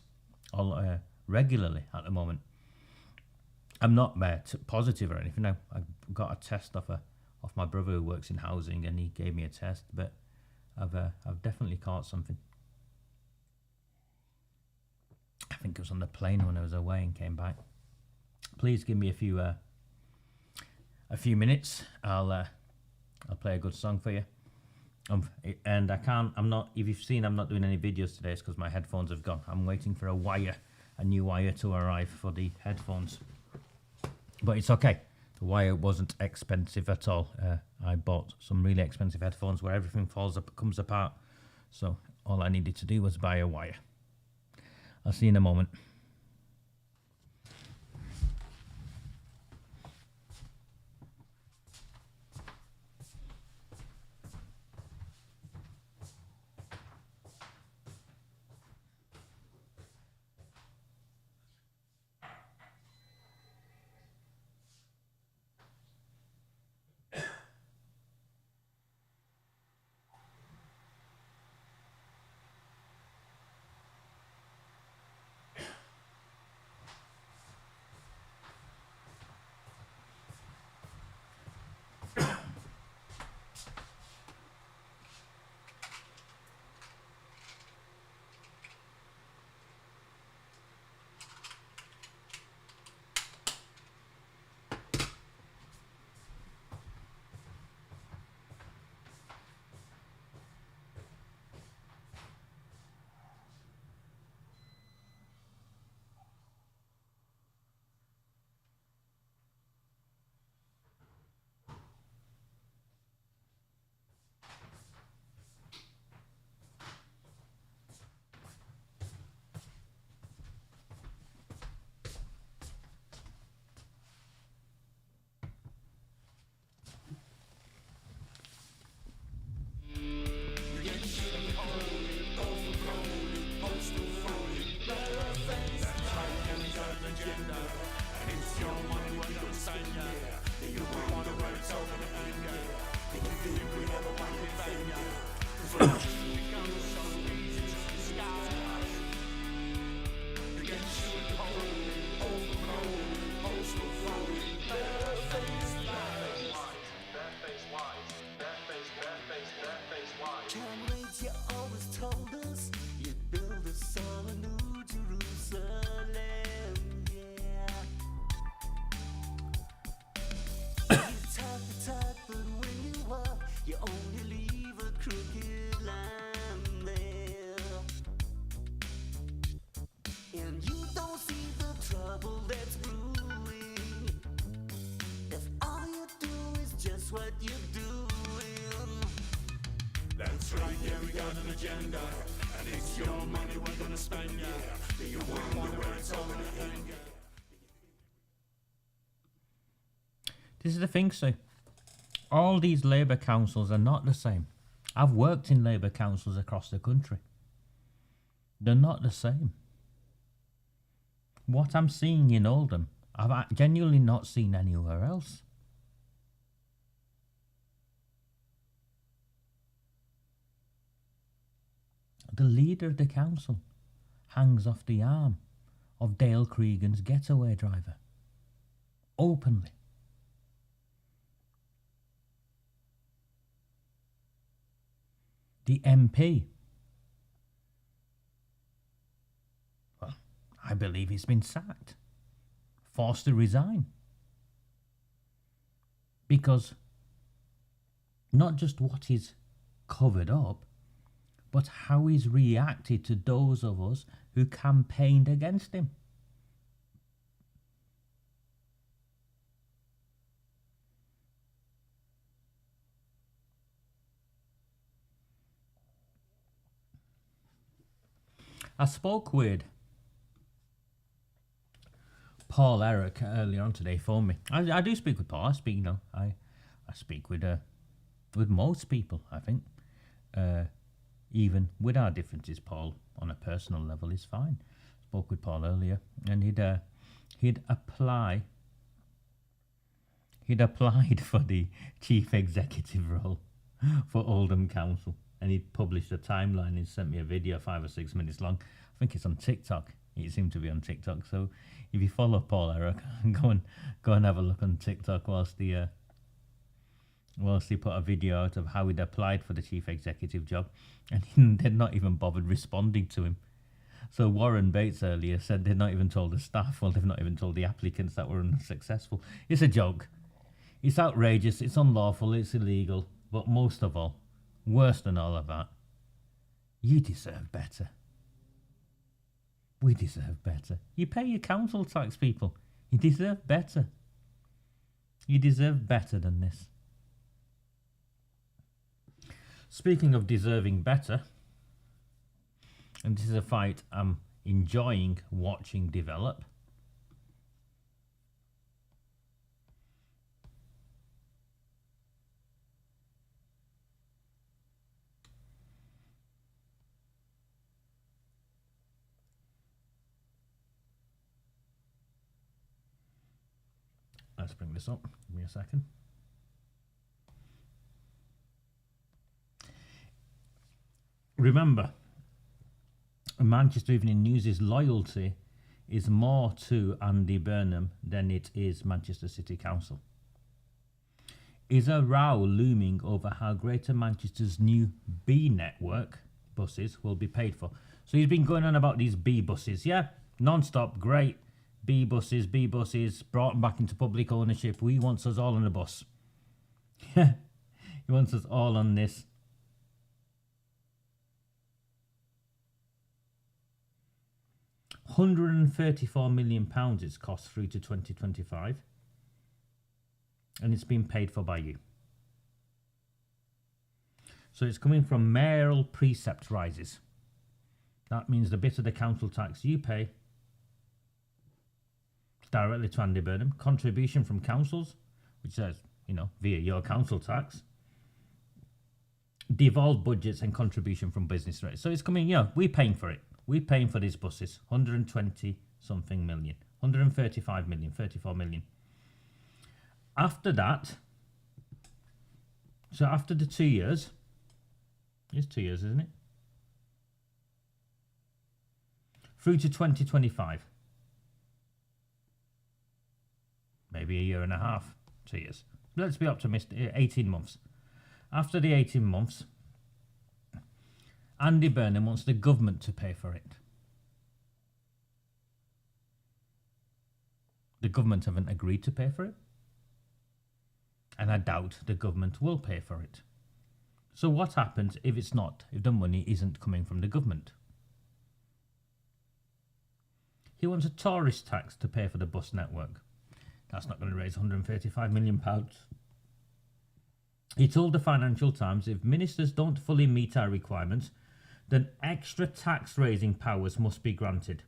all regularly at the moment. I'm not positive or anything. I got a test off my brother who works in housing, and he gave me a test, but I've definitely caught something. I think it was on the plane when I was away and came back. Please give me a few minutes. I'll play a good song for you. And I'm not, if you've seen, I'm not doing any videos today. It's because my headphones have gone. I'm waiting for a new wire to arrive for the headphones. But it's okay. The wire wasn't expensive at all. I bought some really expensive headphones where everything comes apart. So all I needed to do was buy a wire. I'll see you in a moment. It's what you doing. That's right, yeah, we got an agenda. And it's your money we're gonna spend, yeah. Do you wonder where it's all gonna end, yeah? This is the thing, so all these Labour councils are not the same. I've worked in Labour councils across the country. They're not the same. What I'm seeing in Oldham, I've genuinely not seen anywhere else. The leader of the council hangs off the arm of Dale Cregan's getaway driver. Openly. The MP, well, I believe he's been sacked, forced to resign. Because not just what he's covered up, but how he's reacted to those of us who campaigned against him. I spoke with Paul Eric earlier on today. Phoned me. I do speak with Paul. I speak, I speak with most people. I think, even with our differences, Paul on a personal level is fine. Spoke with Paul earlier, and he'd applied for the chief executive role for Oldham Council. And he published a timeline and sent me a video 5 or 6 minutes long. I think it's on TikTok. It seemed to be on TikTok. So if you follow Paul Eric, go and have a look on TikTok whilst he put a video out of how he'd applied for the chief executive job, and they'd not even bothered responding to him. So Warren Bates earlier said they'd not even told the staff, well, they've not even told the applicants that were unsuccessful. It's a joke. It's outrageous. It's unlawful. It's illegal. But most of all, worse than all of that, you deserve better. We deserve better. You pay your council tax, people. You deserve better. You deserve better than this. Speaking of deserving better, and this is a fight I'm enjoying watching develop. Let's bring this up. Give me a second. Remember, Manchester Evening News' loyalty is more to Andy Burnham than it is Manchester City Council. Is a row looming over how Greater Manchester's new B network buses will be paid for? So he's been going on about these B buses, yeah? Non-stop, great. B buses, brought them back into public ownership. He wants us all on a bus. He wants us all on this. £134 million it's cost through to 2025. And it's been paid for by you. So it's coming from mayoral precept rises. That means the bit of the council tax you pay directly to Andy Burnham, contribution from councils, which says, via your council tax, devolved budgets and contribution from business rates. So it's coming, we're paying for it. We're paying for these buses, 120 something million, 135 million, 34 million. After that, so after the 2 years, it's 2 years, isn't it? Through to 2025. Maybe a year and a half, 2 years. Let's be optimistic, 18 months. After the 18 months, Andy Burnham wants the government to pay for it. The government haven't agreed to pay for it. And I doubt the government will pay for it. So what happens if it's not, if the money isn't coming from the government? He wants a tourist tax to pay for the bus network. That's not going to raise £135 million. He told the Financial Times, if ministers don't fully meet our requirements, then extra tax raising powers must be granted.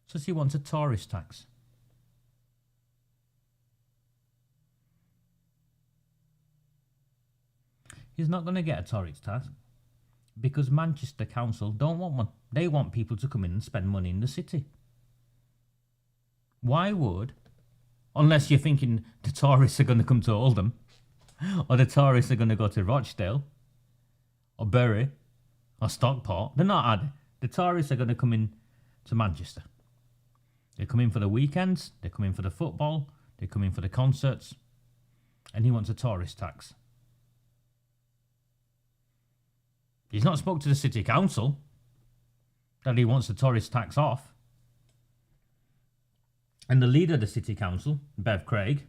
So he wants a tourist tax. He's not going to get a tourist tax because Manchester Council don't want one. They want people to come in and spend money in the city. Why would, unless you're thinking the tourists are going to come to Oldham, or the tourists are going to go to Rochdale, or Bury, or Stockport. They're not, are they? The tourists are going to come in to Manchester. They come in for the weekends, they come in for the football, they come in for the concerts, and he wants a tourist tax. He's not spoke to the city council that he wants the tourist tax off. And the leader of the city council, Bev Craig,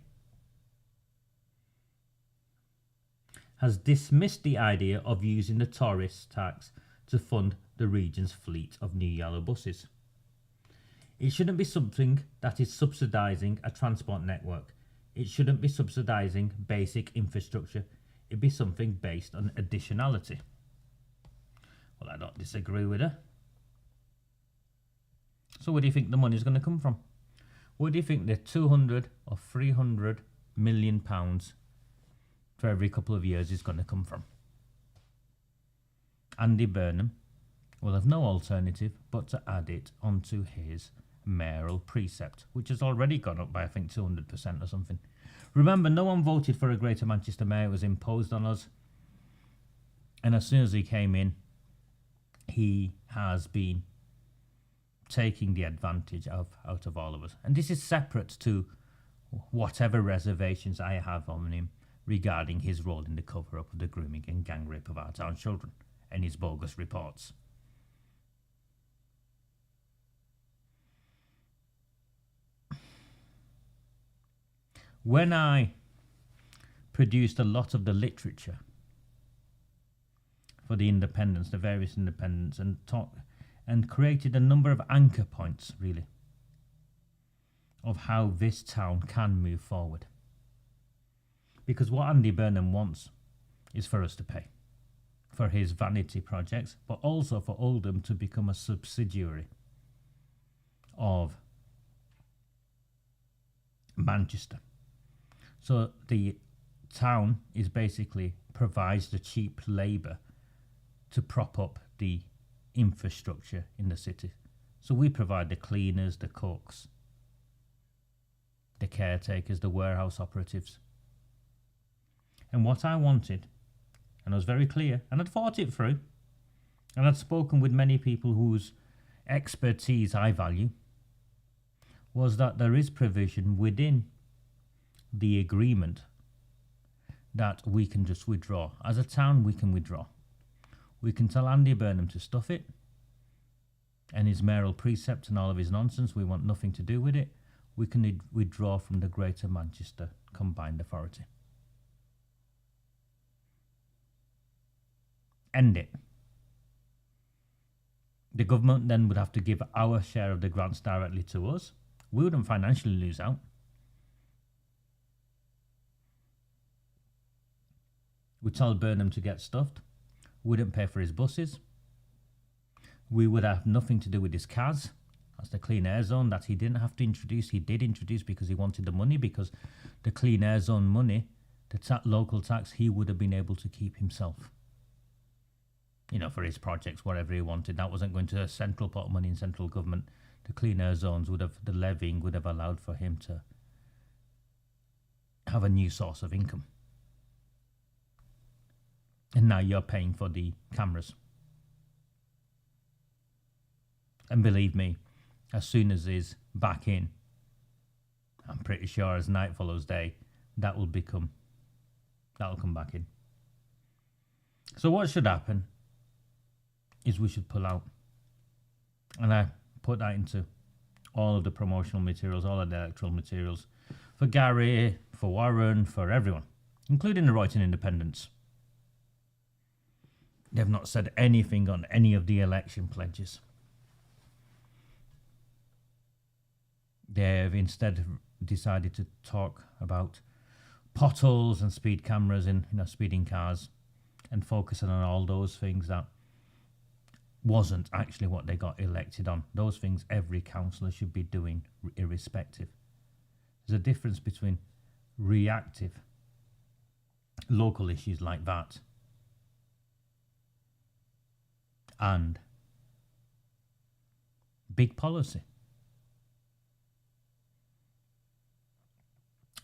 has dismissed the idea of using the tourist tax to fund the region's fleet of new yellow buses. It shouldn't be something that is subsidising a transport network. It shouldn't be subsidising basic infrastructure. It'd be something based on additionality. Well, I don't disagree with her. So where do you think the money is going to come from? Where do you think the 200 or 300 million pounds for every couple of years is going to come from? Andy Burnham will have no alternative but to add it onto his mayoral precept, which has already gone up by, I think, 200% or something. Remember, no one voted for a Greater Manchester mayor. It was imposed on us. And as soon as he came in, he has been taking the advantage out of all of us. And this is separate to whatever reservations I have on him regarding his role in the cover-up of the grooming and gang rape of our town children and his bogus reports. When I produced a lot of the literature for the independents, the various independents, and created a number of anchor points, really, of how this town can move forward. Because what Andy Burnham wants is for us to pay for his vanity projects, but also for Oldham to become a subsidiary of Manchester. So the town is basically provides the cheap labour to prop up the infrastructure in the city. So we provide the cleaners, the cooks, the caretakers, the warehouse operatives. And what I wanted, and I was very clear, and I'd thought it through, and I'd spoken with many people whose expertise I value, was that there is provision within the agreement that we can just withdraw. As a town, we can withdraw. We can tell Andy Burnham to stuff it and his mayoral precept and all of his nonsense. We want nothing to do with it. We can withdraw from the Greater Manchester Combined Authority. End it. The government then would have to give our share of the grants directly to us. We wouldn't financially lose out. We tell Burnham to get stuffed. Wouldn't pay for his buses. We would have nothing to do with his CAS. That's the clean air zone that he didn't have to introduce. He did introduce because he wanted the money, because the clean air zone money, the local tax, he would have been able to keep himself. You know, for his projects, whatever he wanted. That wasn't going to a central pot of money in central government. The clean air zones would have, the levying would have allowed for him to have a new source of income. And now you're paying for the cameras. And believe me, as soon as he's back in, I'm pretty sure as night follows day, that'll come back in. So what should happen is we should pull out. And I put that into all of the promotional materials, all of the electoral materials, for Gary, for Warren, for everyone, including the Royton Independents. They've not said anything on any of the election pledges. They've instead decided to talk about potholes and speed cameras in speeding cars, and focusing on all those things that wasn't actually what they got elected on. Those things every councillor should be doing irrespective. There's a difference between reactive local issues like that and big policy.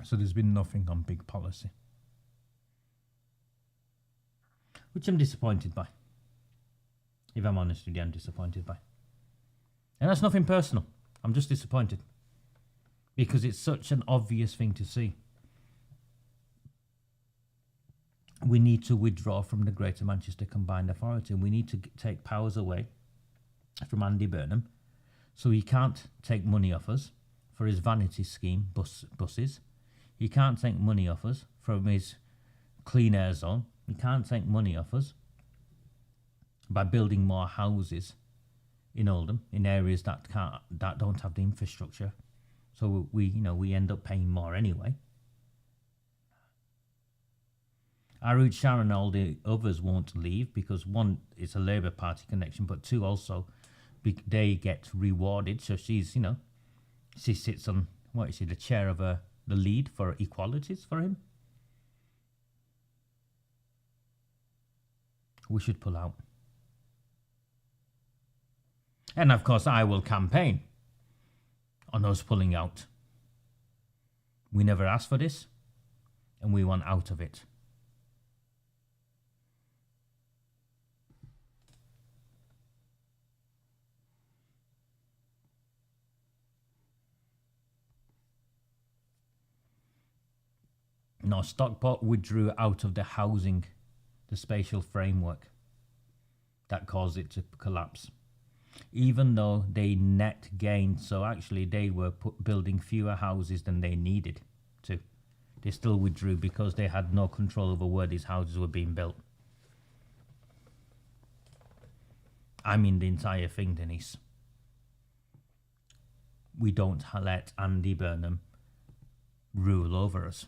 So there's been nothing on big policy, which I'm disappointed by. If I'm honest with you, I'm disappointed by. And that's nothing personal. I'm just disappointed. Because it's such an obvious thing to see. We need to withdraw from the Greater Manchester Combined Authority. We need to take powers away from Andy Burnham, so he can't take money off us for his vanity scheme buses. He can't take money off us from his clean air zone. He can't take money off us by building more houses in Oldham, in areas that don't have the infrastructure. So we end up paying more anyway. AROOJ SHAH and all the others won't leave because, one, it's a Labour Party connection, but two, also they get rewarded. So she sits on, the chair of the lead for equalities for him. We should pull out. And of course, I will campaign on us pulling out. We never asked for this, and we want out of it. No, Stockport withdrew out of the spatial framework that caused it to collapse. Even though they net gained, so actually they were building fewer houses than they needed to. They still withdrew because they had no control over where these houses were being built. I mean the entire thing, Denise. We don't let Andy Burnham rule over us.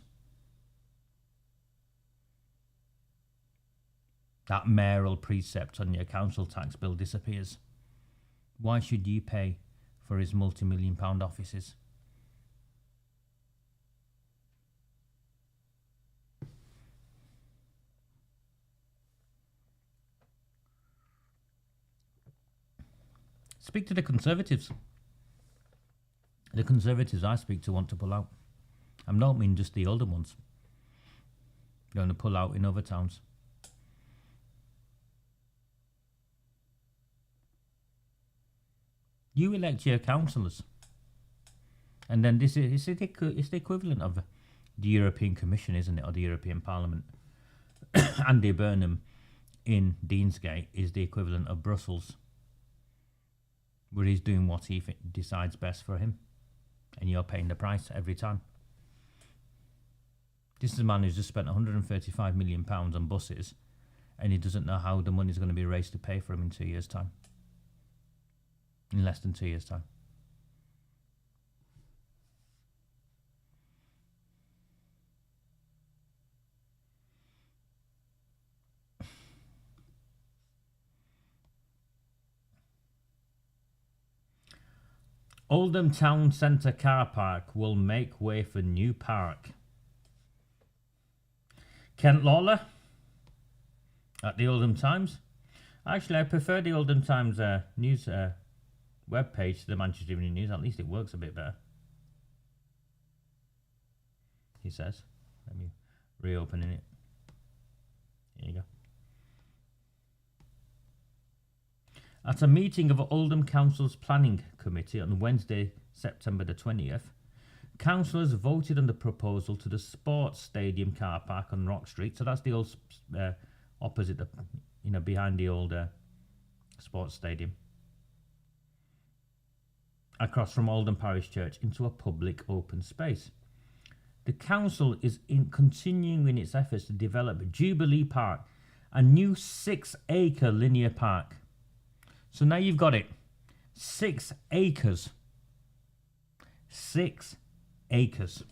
That mayoral precept on your council tax bill disappears. Why should you pay for his multi-million-pound offices? Speak to the Conservatives. The Conservatives I speak to want to pull out. I don't mean just the older ones. They're going to pull out in other towns. You elect your councillors. And then this is it's the equivalent of the European Commission, isn't it? Or the European Parliament. Andy Burnham in Deansgate is the equivalent of Brussels, where he's doing what he decides best for him. And you're paying the price every time. This is a man who's just spent £135 million on buses, and he doesn't know how the money's going to be raised to pay for him in 2 years' time. In less than 2 years' time. Oldham Town Centre car park will make way for new park. Kent Lawler at the Oldham Times. Actually, I prefer the Oldham Times news webpage to the Manchester Evening News. At least it works a bit better. He says. Let me reopen it. Here you go. At a meeting of Oldham Council's Planning Committee on Wednesday, September the 20th, councillors voted on the proposal to the Sports Stadium car park on Rock Street. So that's the old opposite, behind the old Sports Stadium, across from Oldham Parish Church, into a public open space. The council is continuing in its efforts to develop Jubilee Park a new 6-acre linear park. So now you've got it. 6 acres. 6 acres.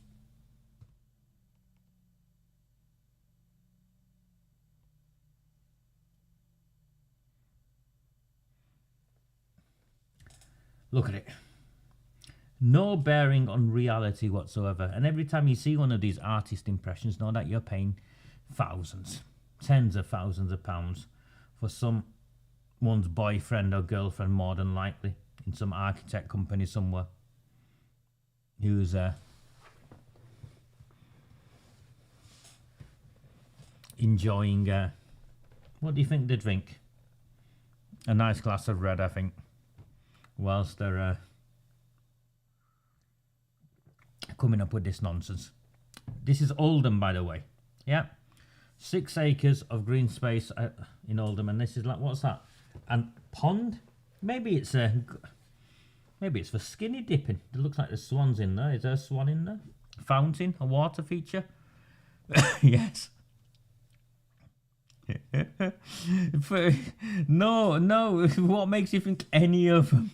Look at it. No bearing on reality whatsoever. And every time you see one of these artist impressions, know that you're paying thousands, tens of thousands of pounds for someone's boyfriend or girlfriend, more than likely, in some architect company somewhere, who's enjoying, what do you think they drink? A nice glass of red, I think, whilst they're coming up with this nonsense. This is Oldham, by the way. Yeah, 6 acres of green space in Oldham, and this is like, what's that? And pond? Maybe it's for skinny dipping. It looks like there's swans in there. Is there a swan in there? Fountain, a water feature? Yes. No. What makes you think any of them?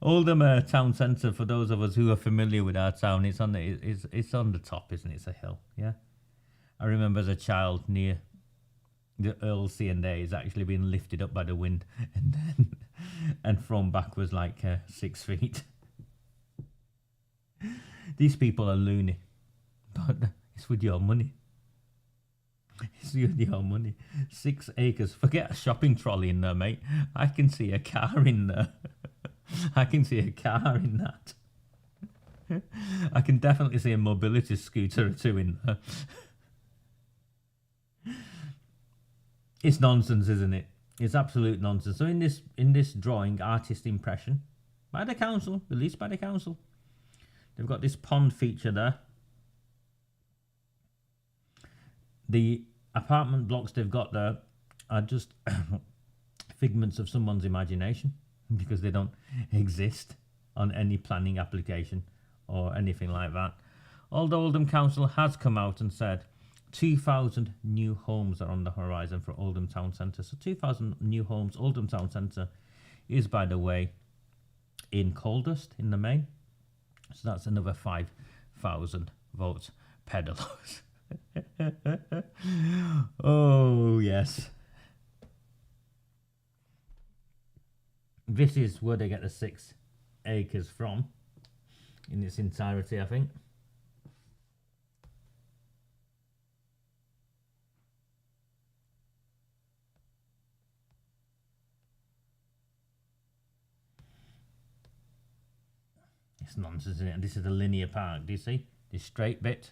Oldham town centre, for those of us who are familiar with our town, it's on the top, isn't it? It's a hill, yeah. I remember as a child near the Earl C&A is actually being lifted up by the wind and thrown backwards like 6 feet. These people are loony, but it's with your money. It's with your money. 6 acres. Forget a shopping trolley in there, mate. I can see a car in there. I can see a car in that. I can definitely see a mobility scooter or two in there. It's nonsense, isn't it? It's absolute nonsense. So in this drawing, artist impression by the council, released by the council, they've got this pond feature there. The apartment blocks they've got there are just figments of someone's imagination, because they don't exist on any planning application or anything like that. Although Oldham Council has come out and said 2,000 new homes are on the horizon for Oldham Town Centre. So 2,000 new homes. Oldham Town Centre is, by the way, in Coldust in the main. So that's another 5,000 votes. Pedalos. Oh, yes. This is where they get the 6 acres from in its entirety, I think. It's nonsense, isn't it? And this is the linear park. Do you see? This straight bit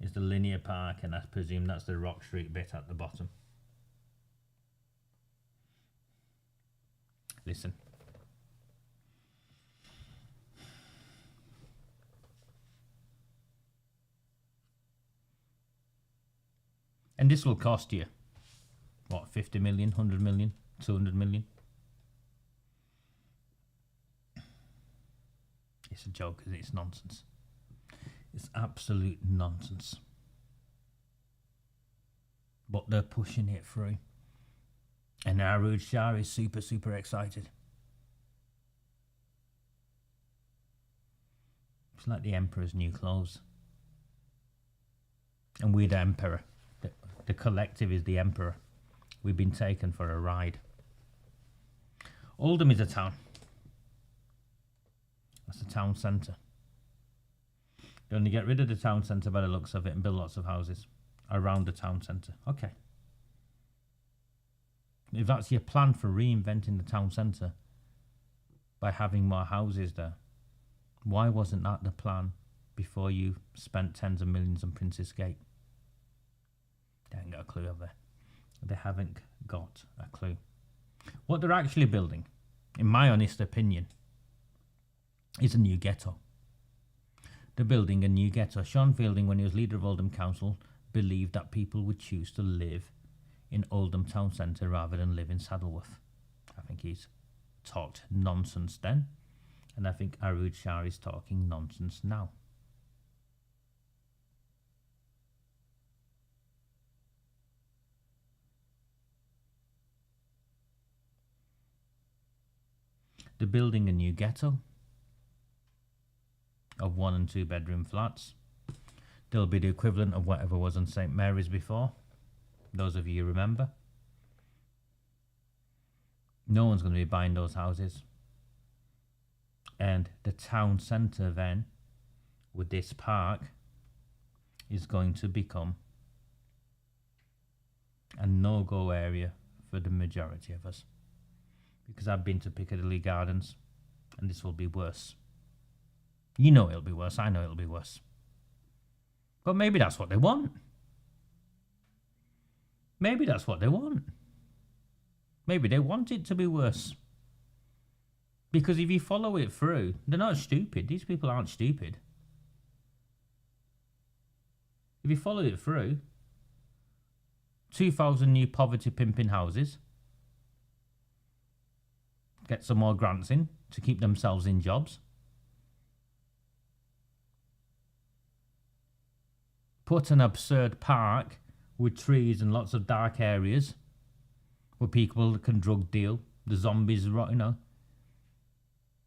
is the linear park, and I presume that's the Rock Street bit at the bottom. Listen. And this will cost you, what, 50 million, 100 million, 200 million? It's a joke, isn't it? It's nonsense. It's absolute nonsense. But they're pushing it through. And AROOJ SHAH is super, super excited. It's like the Emperor's new clothes. And we're the Emperor. The collective is the Emperor. We've been taken for a ride. Oldham is a town. That's the town centre. They're going to get rid of the town centre by the looks of it and build lots of houses around the town centre. Okay. If that's your plan for reinventing the town centre by having more houses there, why wasn't that the plan before you spent tens of millions on Prince's Gate? They haven't got a clue, have they? They haven't got a clue. What they're actually building, in my honest opinion, is a new ghetto. They're building a new ghetto. Sean Fielding, when he was leader of Oldham Council, believed that people would choose to live in Oldham Town Centre rather than live in Saddleworth. I think he's talked nonsense then, and I think AROOJ SHAH is talking nonsense now. They're building a new ghetto of 1 and 2 bedroom flats. They'll be the equivalent of whatever was on St Mary's before. Those of you who remember. No one's going to be buying those houses. And the town centre then, with this park, is going to become a no-go area for the majority of us. Because I've been to Piccadilly Gardens, and this will be worse. You know it'll be worse, I know it'll be worse. But maybe that's what they want. Maybe that's what they want. Maybe they want it to be worse. Because if you follow it through, they're not stupid. These people aren't stupid. If you follow it through, 2,000 new poverty pimping houses, get some more grants in to keep themselves in jobs, put an absurd park with trees and lots of dark areas where people can drug deal, the zombies, you know.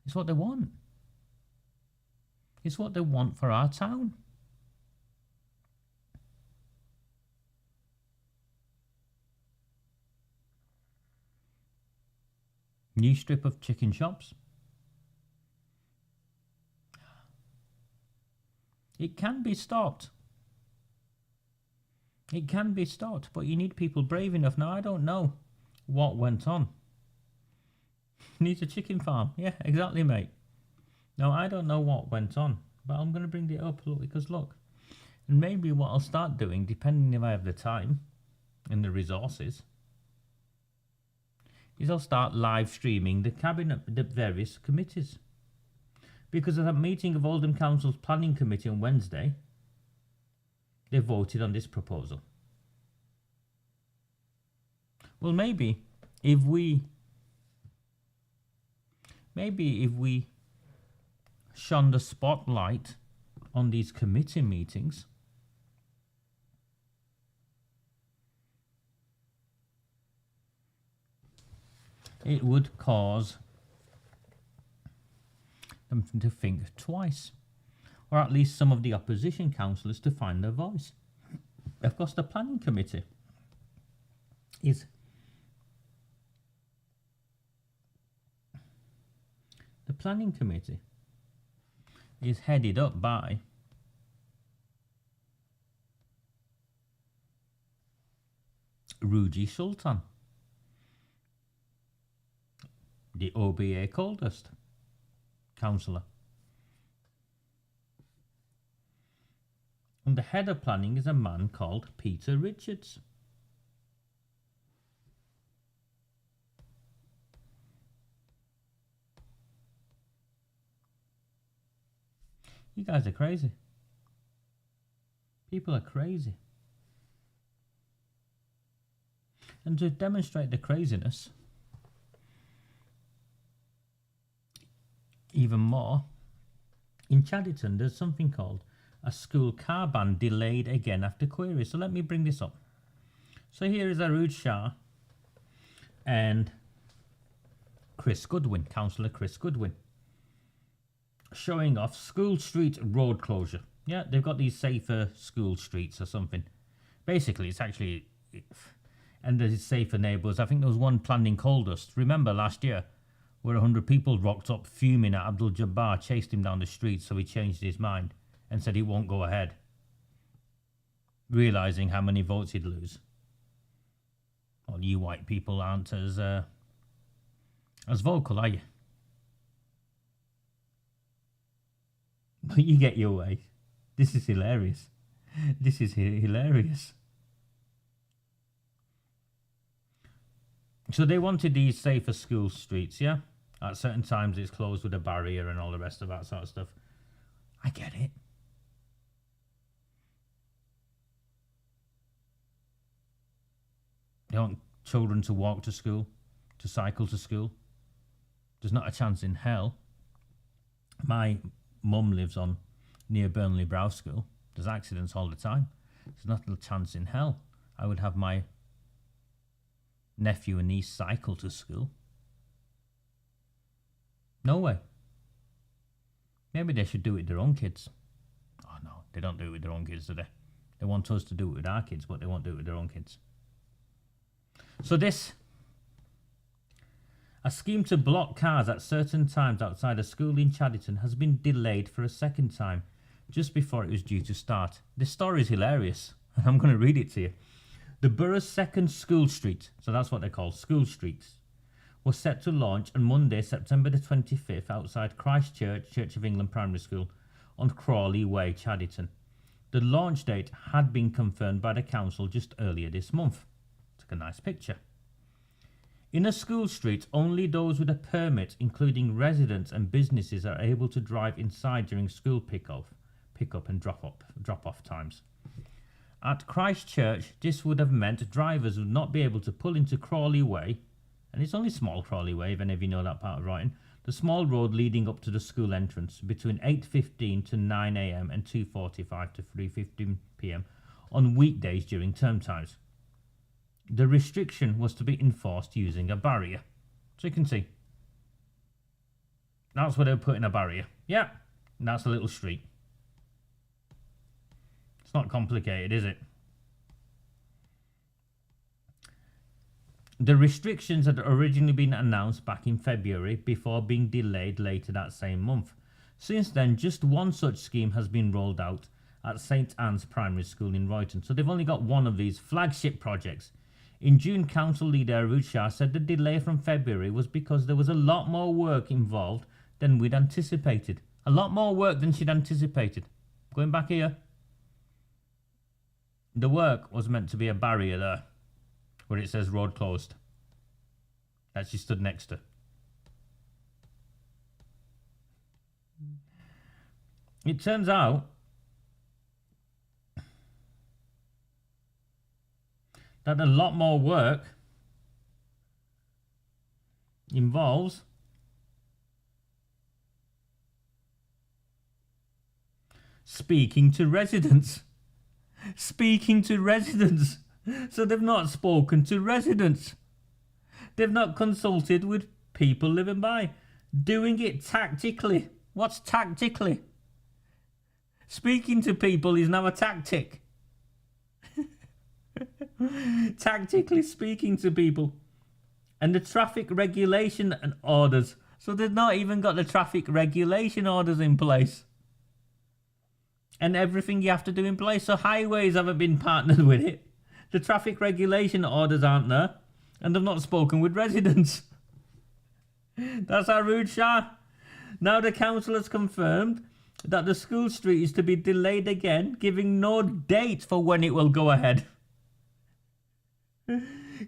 It's what they want. It's what they want for our town. New strip of chicken shops. It can be stopped. It can be stopped, but you need people brave enough. Now, I don't know what went on. Needs a chicken farm. Yeah, exactly, mate. Now, I don't know what went on, but I'm going to bring it up because look, and maybe what I'll start doing, depending if I have the time and the resources, is I'll start live streaming the cabinet, the various committees. Because at a meeting of Oldham Council's planning committee on Wednesday, they voted on this proposal. Well, maybe if we shone the spotlight on these committee meetings, it would cause them to think twice, or at least some of the opposition councillors to find their voice. Of course, the planning committee is headed up by AROOJ Sultan, the OBA Coldust councillor. And the head of planning is a man called Peter Richards. You guys are crazy. People are crazy. And to demonstrate the craziness even more, in Chadderton there's something called a school car ban delayed again after query. So let me bring this up. So here is AROOJ SHAH and Chris Goodwin, Councillor Chris Goodwin, showing off School Street road closure. Yeah, they've got these safer school streets or something. Basically, it's actually, and there's safer neighbours. I think there was one planned in Coldust. Remember last year, where 100 people rocked up fuming at Abdul Jabbar, chased him down the street, so he changed his mind and said he won't go ahead, realising how many votes he'd lose. Well, you white people aren't as vocal, are you? But you get your way. This is hilarious. This is hilarious. So they wanted these safer school streets, yeah? At certain times it's closed with a barrier and all the rest of that sort of stuff. I get it. They want children to walk to school, to cycle to school. There's not a chance in hell. My mum lives on near Burnley Brow School. There's accidents all the time. There's not a chance in hell I would have my nephew and niece cycle to school. No way. Maybe they should do it with their own kids. Oh no, they don't do it with their own kids, do they? They want us to do it with our kids, but they won't do it with their own kids. So a scheme to block cars at certain times outside a school in Chadderton has been delayed for a second time, just before it was due to start. This story is hilarious, and I'm going to read it to you. The borough's second school street, so that's what they're called, school streets, was set to launch on Monday, September the 25th, outside Christchurch Church of England Primary School on Crawley Way, Chadderton. The launch date had been confirmed by the council just earlier this month. Took a nice picture. In a school street, only those with a permit, including residents and businesses, are able to drive inside during school pick-up and drop-off times. At Christchurch, this would have meant drivers would not be able to pull into Crawley Way, and it's only small Crawley Way, if any of you know that part of Brighton, the small road leading up to the school entrance between 8:15 to 9 a.m. and 2:45 to 3:15 p.m. on weekdays during term times. The restriction was to be enforced using a barrier. So you can see. That's where they're putting a barrier. Yeah, and that's a little street. It's not complicated, is it? The restrictions had originally been announced back in February before being delayed later that same month. Since then, just one such scheme has been rolled out at St Anne's Primary School in Royton. So they've only got one of these flagship projects. In June, council leader AROOJ SHAH said the delay from February was because there was a lot more work involved than we'd anticipated. A lot more work than she'd anticipated. Going back here. The work was meant to be a barrier there, where it says road closed, that she stood next to. It turns out that a lot more work involves speaking to residents. Speaking to residents. So they've not spoken to residents. They've not consulted with people living by. Doing it tactically. What's tactically? Speaking to people is now a tactic. Tactically speaking to people. And the traffic regulation and orders. So they've not even got the traffic regulation orders in place. And everything you have to do in place. So highways haven't been partnered with it. The traffic regulation orders aren't there. And they've not spoken with residents. That's AROOJ SHAH. Now the council has confirmed that the school street is to be delayed again, giving no date for when it will go ahead.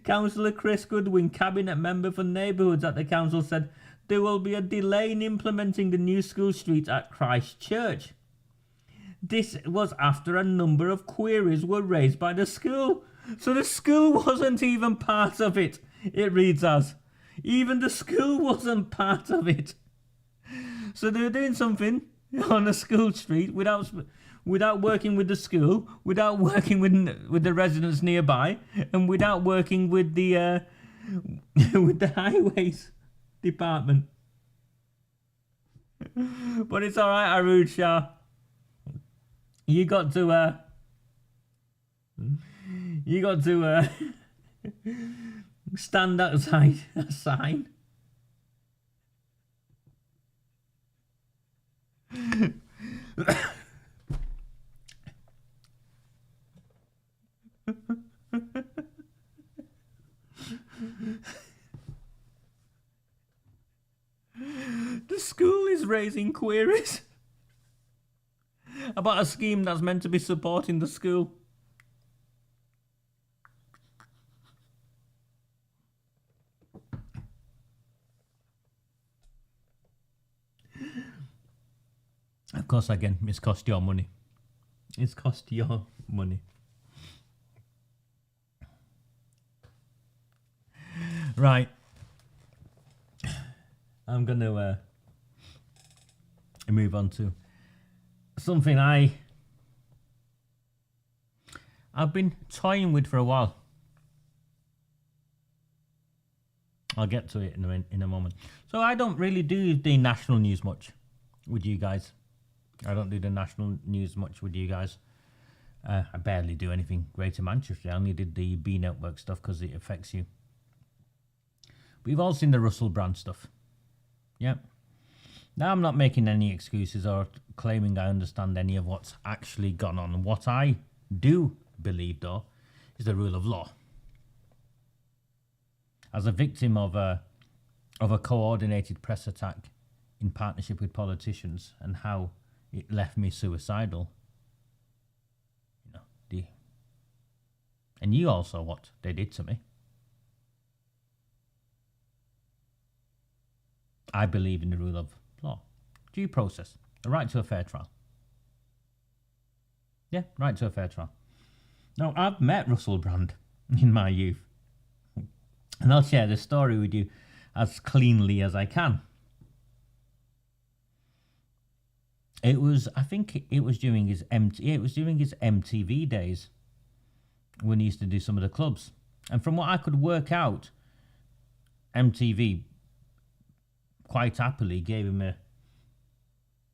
Councillor Chris Goodwin, cabinet member for neighbourhoods at the council, said there will be a delay in implementing the new school street at Christchurch. This was after a number of queries were raised by the school. So the school wasn't even part of it. It reads as, even the school wasn't part of it. So they were doing something on a school street without working with the school, without working with the residents nearby, and without working with the highways department. But it's all right, AROOJ SHAH. You got to stand outside a sign. The school is raising queries about a scheme that's meant to be supporting the school. Of course, again, it's cost your money. It's cost your money. Right. I'm going to move on to something I've been toying with for a while. I'll get to it in a moment. So I don't really do the national news much with you guys. I don't do the national news much with you guys. I barely do anything Greater Manchester. I only did the B Network stuff because it affects you. We've all seen the Russell Brand stuff. Yep. Now, I'm not making any excuses or claiming I understand any of what's actually gone on. What I do believe, though, is the rule of law. As a victim of a coordinated press attack in partnership with politicians and how it left me suicidal, and you also what they did to me. I believe in the rule of law, due process, a right to a fair trial. Yeah, right to a fair trial. Now, I've met Russell Brand in my youth, and I'll share the story with you as cleanly as I can. I think it was during his MTV days when he used to do some of the clubs. And from what I could work out, MTV quite happily gave him a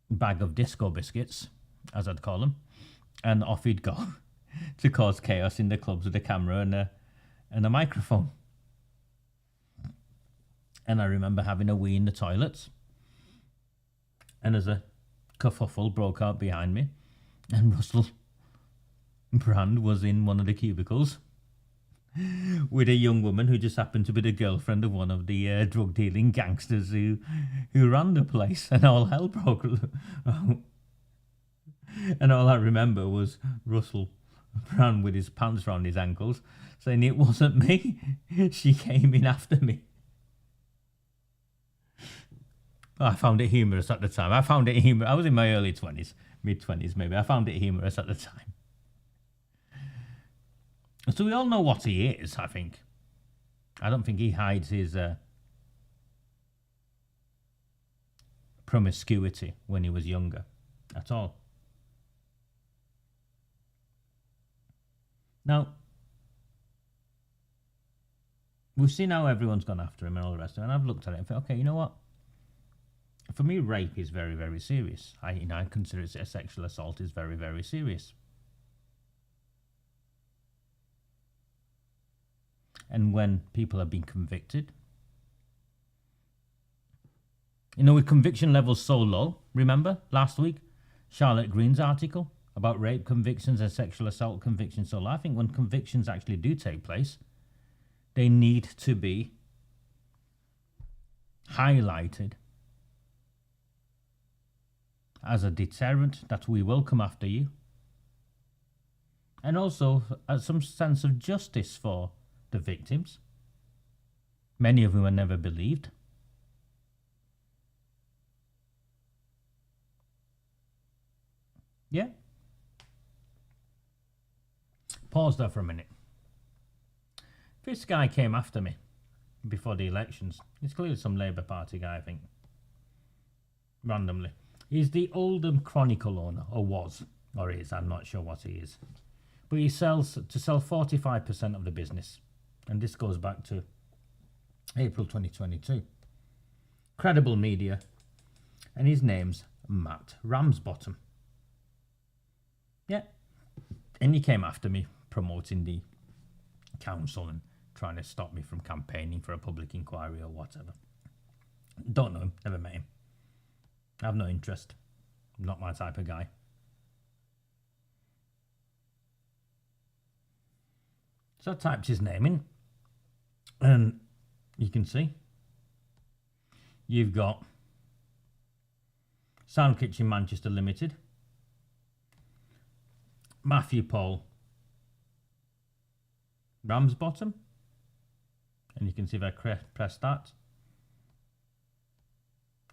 bag of disco biscuits, as I'd call them, and off he'd go to cause chaos in the clubs with a camera and a microphone. And I remember having a wee in the toilets, and as a kerfuffle broke out behind me, and Russell Brand was in one of the cubicles with a young woman who just happened to be the girlfriend of one of the drug dealing gangsters who ran the place, and all hell broke. And all I remember was Russell Brand with his pants round his ankles saying, "It wasn't me, she came in after me." I found it humorous at the time. I was in my early 20s, mid-20s maybe. I found it humorous at the time. So we all know what he is, I think. I don't think he hides his promiscuity when he was younger at all. Now, we've seen how everyone's gone after him and all the rest of it, and I've looked at it and thought, okay, you know what? For me, rape is very, very serious. I consider it a sexual assault is very, very serious. And when people have been convicted, with conviction levels so low, remember last week, Charlotte Green's article about rape convictions and sexual assault convictions so low. I think when convictions actually do take place, they need to be highlighted as a deterrent that we will come after you, and also as some sense of justice for the victims, many of whom are never believed. Yeah. Pause there for a minute. This guy came after me before the elections. He's clearly some Labour Party guy, I think. Randomly. He's the Oldham Chronicle owner, or was, or is, I'm not sure what he is. But he sells 45% of the business. And this goes back to April 2022. Credible media. And his name's Matt Ramsbottom. Yeah. And he came after me promoting the council and trying to stop me from campaigning for a public inquiry or whatever. Don't know him, never met him. I have no interest. Not my type of guy. So I typed his name in, and you can see you've got Sound Kitchen Manchester Limited, Matthew Paul Ramsbottom, and you can see if I press that,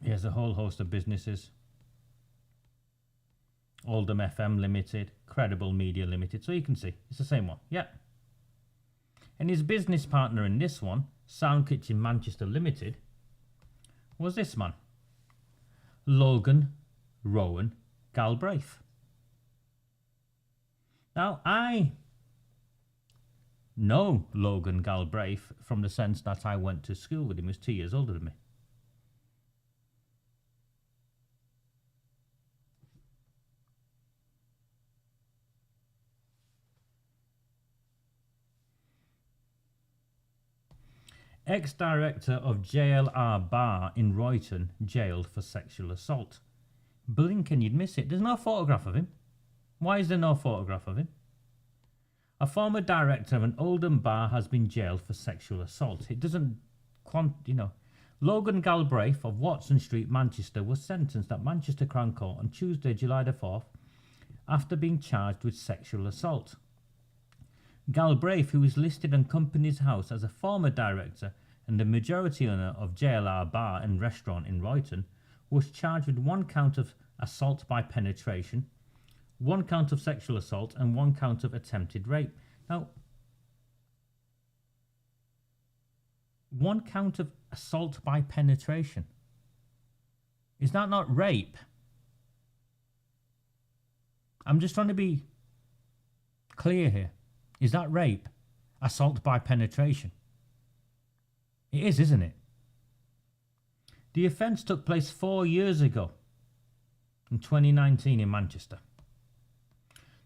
he has a whole host of businesses. Oldham FM Limited, Credible Media Limited. So you can see it's the same one. Yeah. And his business partner in this one, Sound Kitchen Manchester Limited, was this man, Logan Rowan Galbraith. Now, I know Logan Galbraith from the sense that I went to school with him. He was 2 years older than me. Ex-director of JLR Bar in Royton jailed for sexual assault. Blink and you'd miss it. There's no photograph of him. Why is there no photograph of him? A former director of an Oldham bar has been jailed for sexual assault. It doesn't, Logan Galbraith of Watson Street, Manchester, was sentenced at Manchester Crown Court on Tuesday, July the 4th, after being charged with sexual assault. Galbraith, who is listed on Companies House as a former director and the majority owner of JLR Bar and Restaurant in Royton, was charged with 1 count of assault by penetration, 1 count of sexual assault and 1 count of attempted rape. Now, 1 count of assault by penetration. Is that not rape? I'm just trying to be clear here. Is that rape? Assault by penetration? It is, isn't it? The offence took place 4 years ago, in 2019 in Manchester.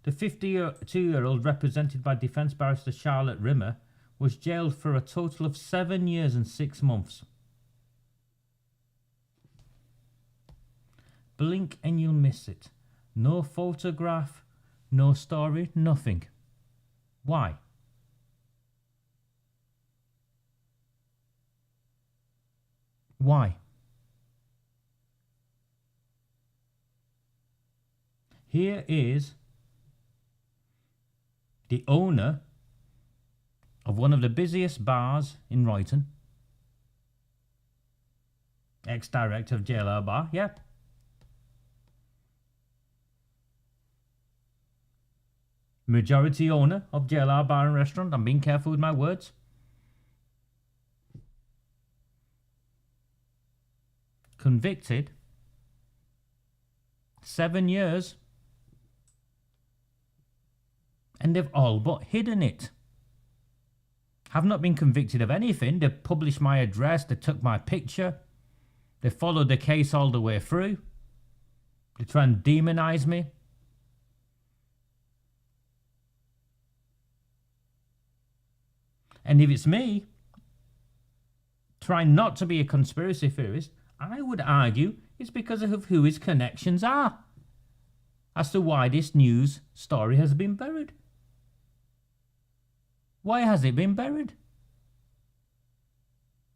The 52-year-old, represented by defence barrister Charlotte Rimmer, was jailed for a total of 7 years and 6 months. Blink and you'll miss it. No photograph, no story, nothing. Why? Why? Here is the owner of one of the busiest bars in Royton. Ex-director of JLR Bar, yeah. Majority owner of JLR Bar and Restaurant. I'm being careful with my words. Convicted. 7 years. And they've all but hidden it. Have not been convicted of anything. They published my address. They took my picture. They followed the case all the way through. They try and demonise me. And if it's me, trying not to be a conspiracy theorist, I would argue it's because of who his connections are as to why this news story has been buried. Why has it been buried?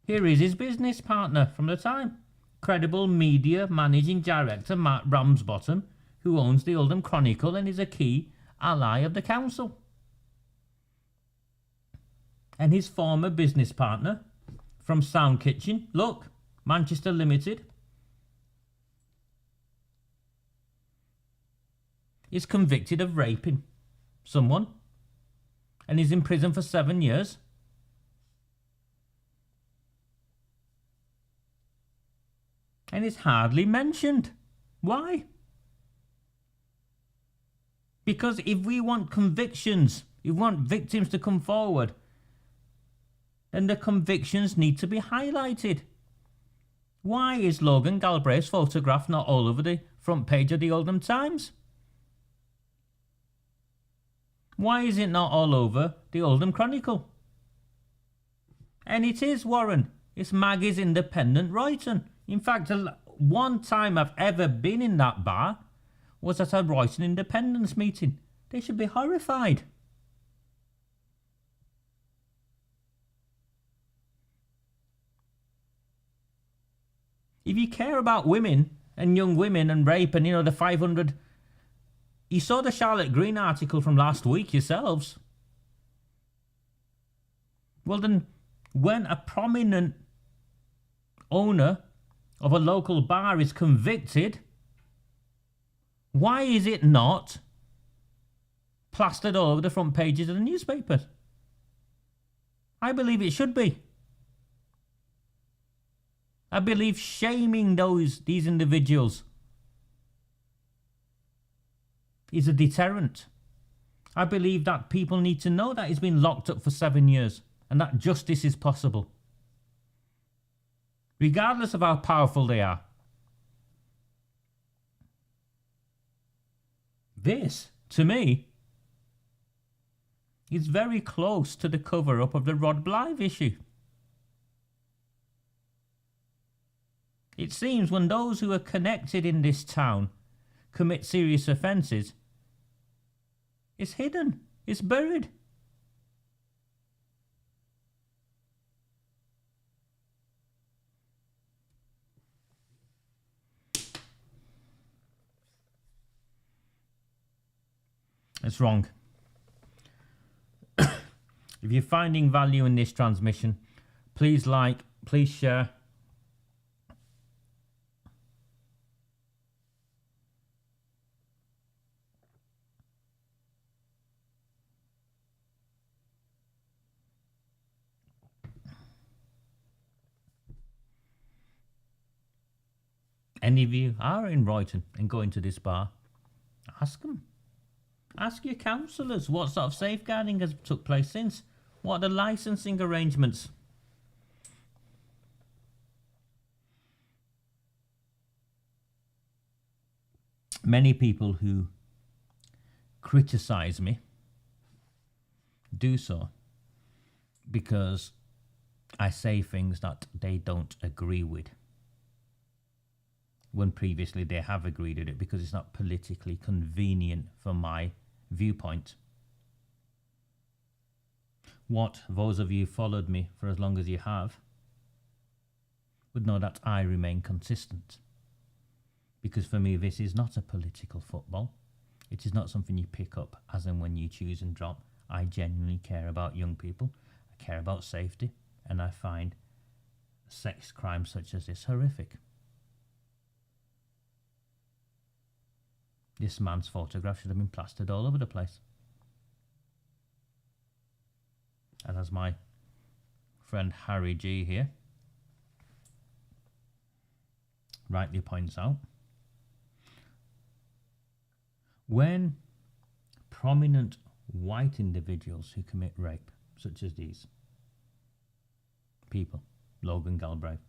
Here is his business partner from the time. Credible media managing director Matt Ramsbottom, who owns the Oldham Chronicle and is a key ally of the council. And his former business partner from Sound Kitchen, look, Manchester Limited, is convicted of raping someone and is in prison for 7 years. And is hardly mentioned. Why? Because if we want convictions, if we want victims to come forward, then the convictions need to be highlighted. Why is Logan Galbraith's photograph not all over the front page of the Oldham Times? Why is it not all over the Oldham Chronicle? And it is, Warren. It's Maggie's Independent Royton. In fact, one time I've ever been in that bar was at a Royton Independence meeting. They should be horrified. If you care about women and young women and rape and, the 500... You saw the Charlotte Green article from last week yourselves. Well then, when a prominent owner of a local bar is convicted, why is it not plastered all over the front pages of the newspapers? I believe it should be. I believe shaming these individuals is a deterrent. I believe that people need to know that he's been locked up for 7 years and that justice is possible, regardless of how powerful they are. This, to me, is very close to the cover-up of the Rod Blythe issue. It seems when those who are connected in this town commit serious offences, it's hidden, it's buried. It's wrong. If you're finding value in this transmission, please like, please share. Any of you are in Royton and going to this bar, ask them. Ask your councillors what sort of safeguarding has took place since. What are the licensing arrangements? Many people who criticise me do so because I say things that they don't agree with, when previously they have agreed with it because it's not politically convenient for my viewpoint. What those of you who followed me for as long as you have would know that I remain consistent, because for me this is not a political football. It is not something you pick up as and when you choose and drop. I genuinely care about young people, I care about safety, and I find sex crimes such as this horrific. This man's photograph should have been plastered all over the place. And as my friend Harry G here rightly points out, when prominent white individuals who commit rape, such as these people, Logan Galbraith,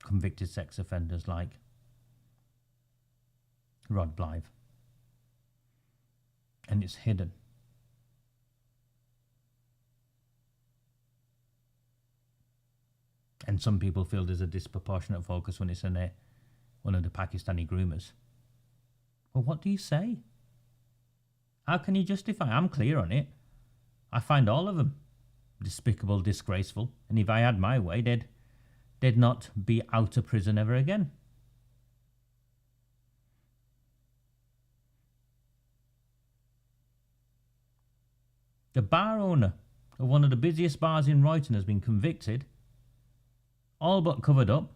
convicted sex offenders like Rod Blythe, and it's hidden. And some people feel there's a disproportionate focus when it's in one of the Pakistani groomers. Well, what do you say? How can you justify? I'm clear on it. I find all of them despicable, disgraceful, and if I had my way, they'd not be out of prison ever again. The bar owner of one of the busiest bars in Royton has been convicted, all but covered up.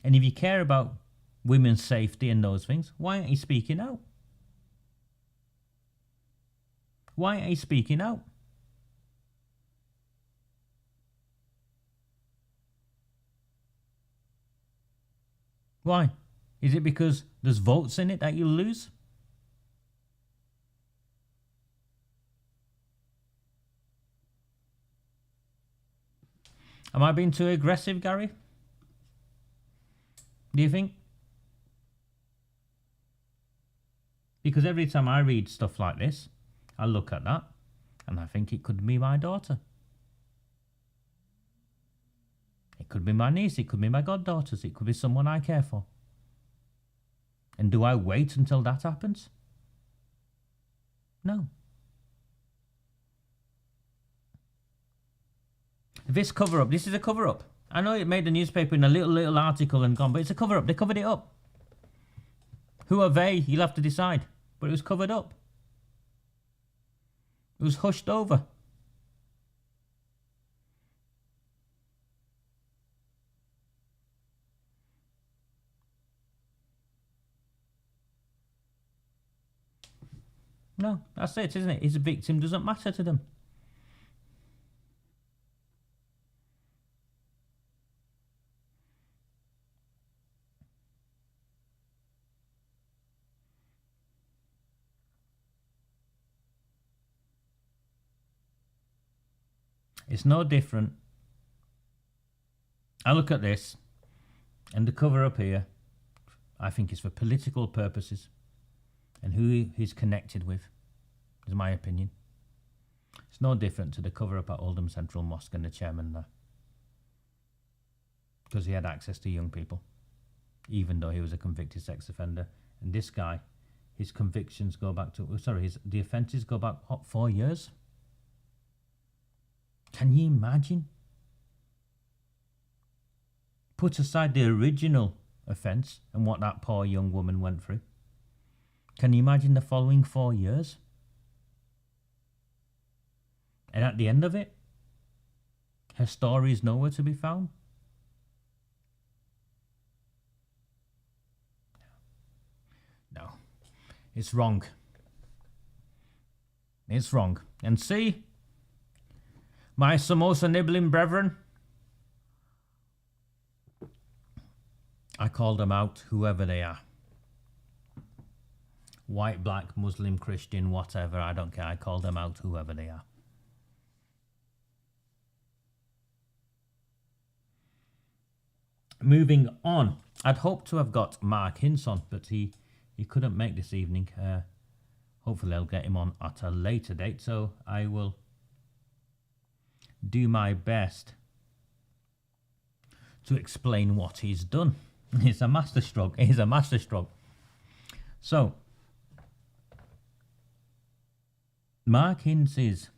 And if you care about women's safety and those things, why aren't you speaking out? Why aren't you speaking out? Why? Is it because there's votes in it that you'll lose? Am I being too aggressive, Gary? Do you think? Because every time I read stuff like this, I look at that and I think it could be my daughter. It could be my niece, it could be my goddaughters, it could be someone I care for. And do I wait until that happens? No. This cover-up, this is a cover-up. I know it made the newspaper in a little article and gone, but it's a cover-up. They covered it up. Who are they? You'll have to decide. But it was covered up. It was hushed over. No, that's it, isn't it? His victim doesn't matter to them. It's no different. I look at this, and the cover up here, I think it's for political purposes, and who he's connected with, is my opinion. It's no different to the cover up at Oldham Central Mosque and the chairman there, because he had access to young people, even though he was a convicted sex offender. And this guy, his convictions go back to, the offences go back, what, 4 years? Can you imagine? Put aside the original offence and what that poor young woman went through. Can you imagine the following 4 years? And at the end of it, her story is nowhere to be found. No, it's wrong. It's wrong. And see, my samosa nibbling brethren, I call them out, whoever they are. White, black, Muslim, Christian, whatever, I don't care. I call them out, whoever they are. Moving on. I'd hoped to have got Mark Hince on, but he couldn't make this evening. Hopefully I'll get him on at a later date, so I will do my best to explain what he's done. It's a masterstroke. It is a masterstroke. So, Mark Hince's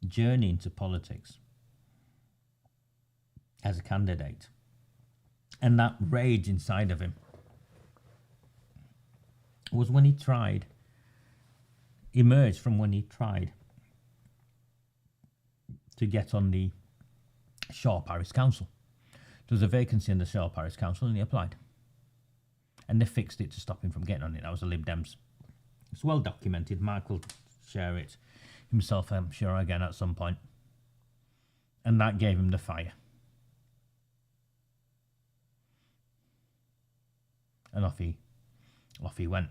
journey into politics as a candidate, and that rage inside of him, was when he emerged from when he tried to get on the Shaw Parish Council. There was a vacancy in the Shaw Parish Council and he applied. And they fixed it to stop him from getting on it. That was the Lib Dems. It's well documented. Mark will share it himself, I'm sure, again at some point. And that gave him the fire. And off he went.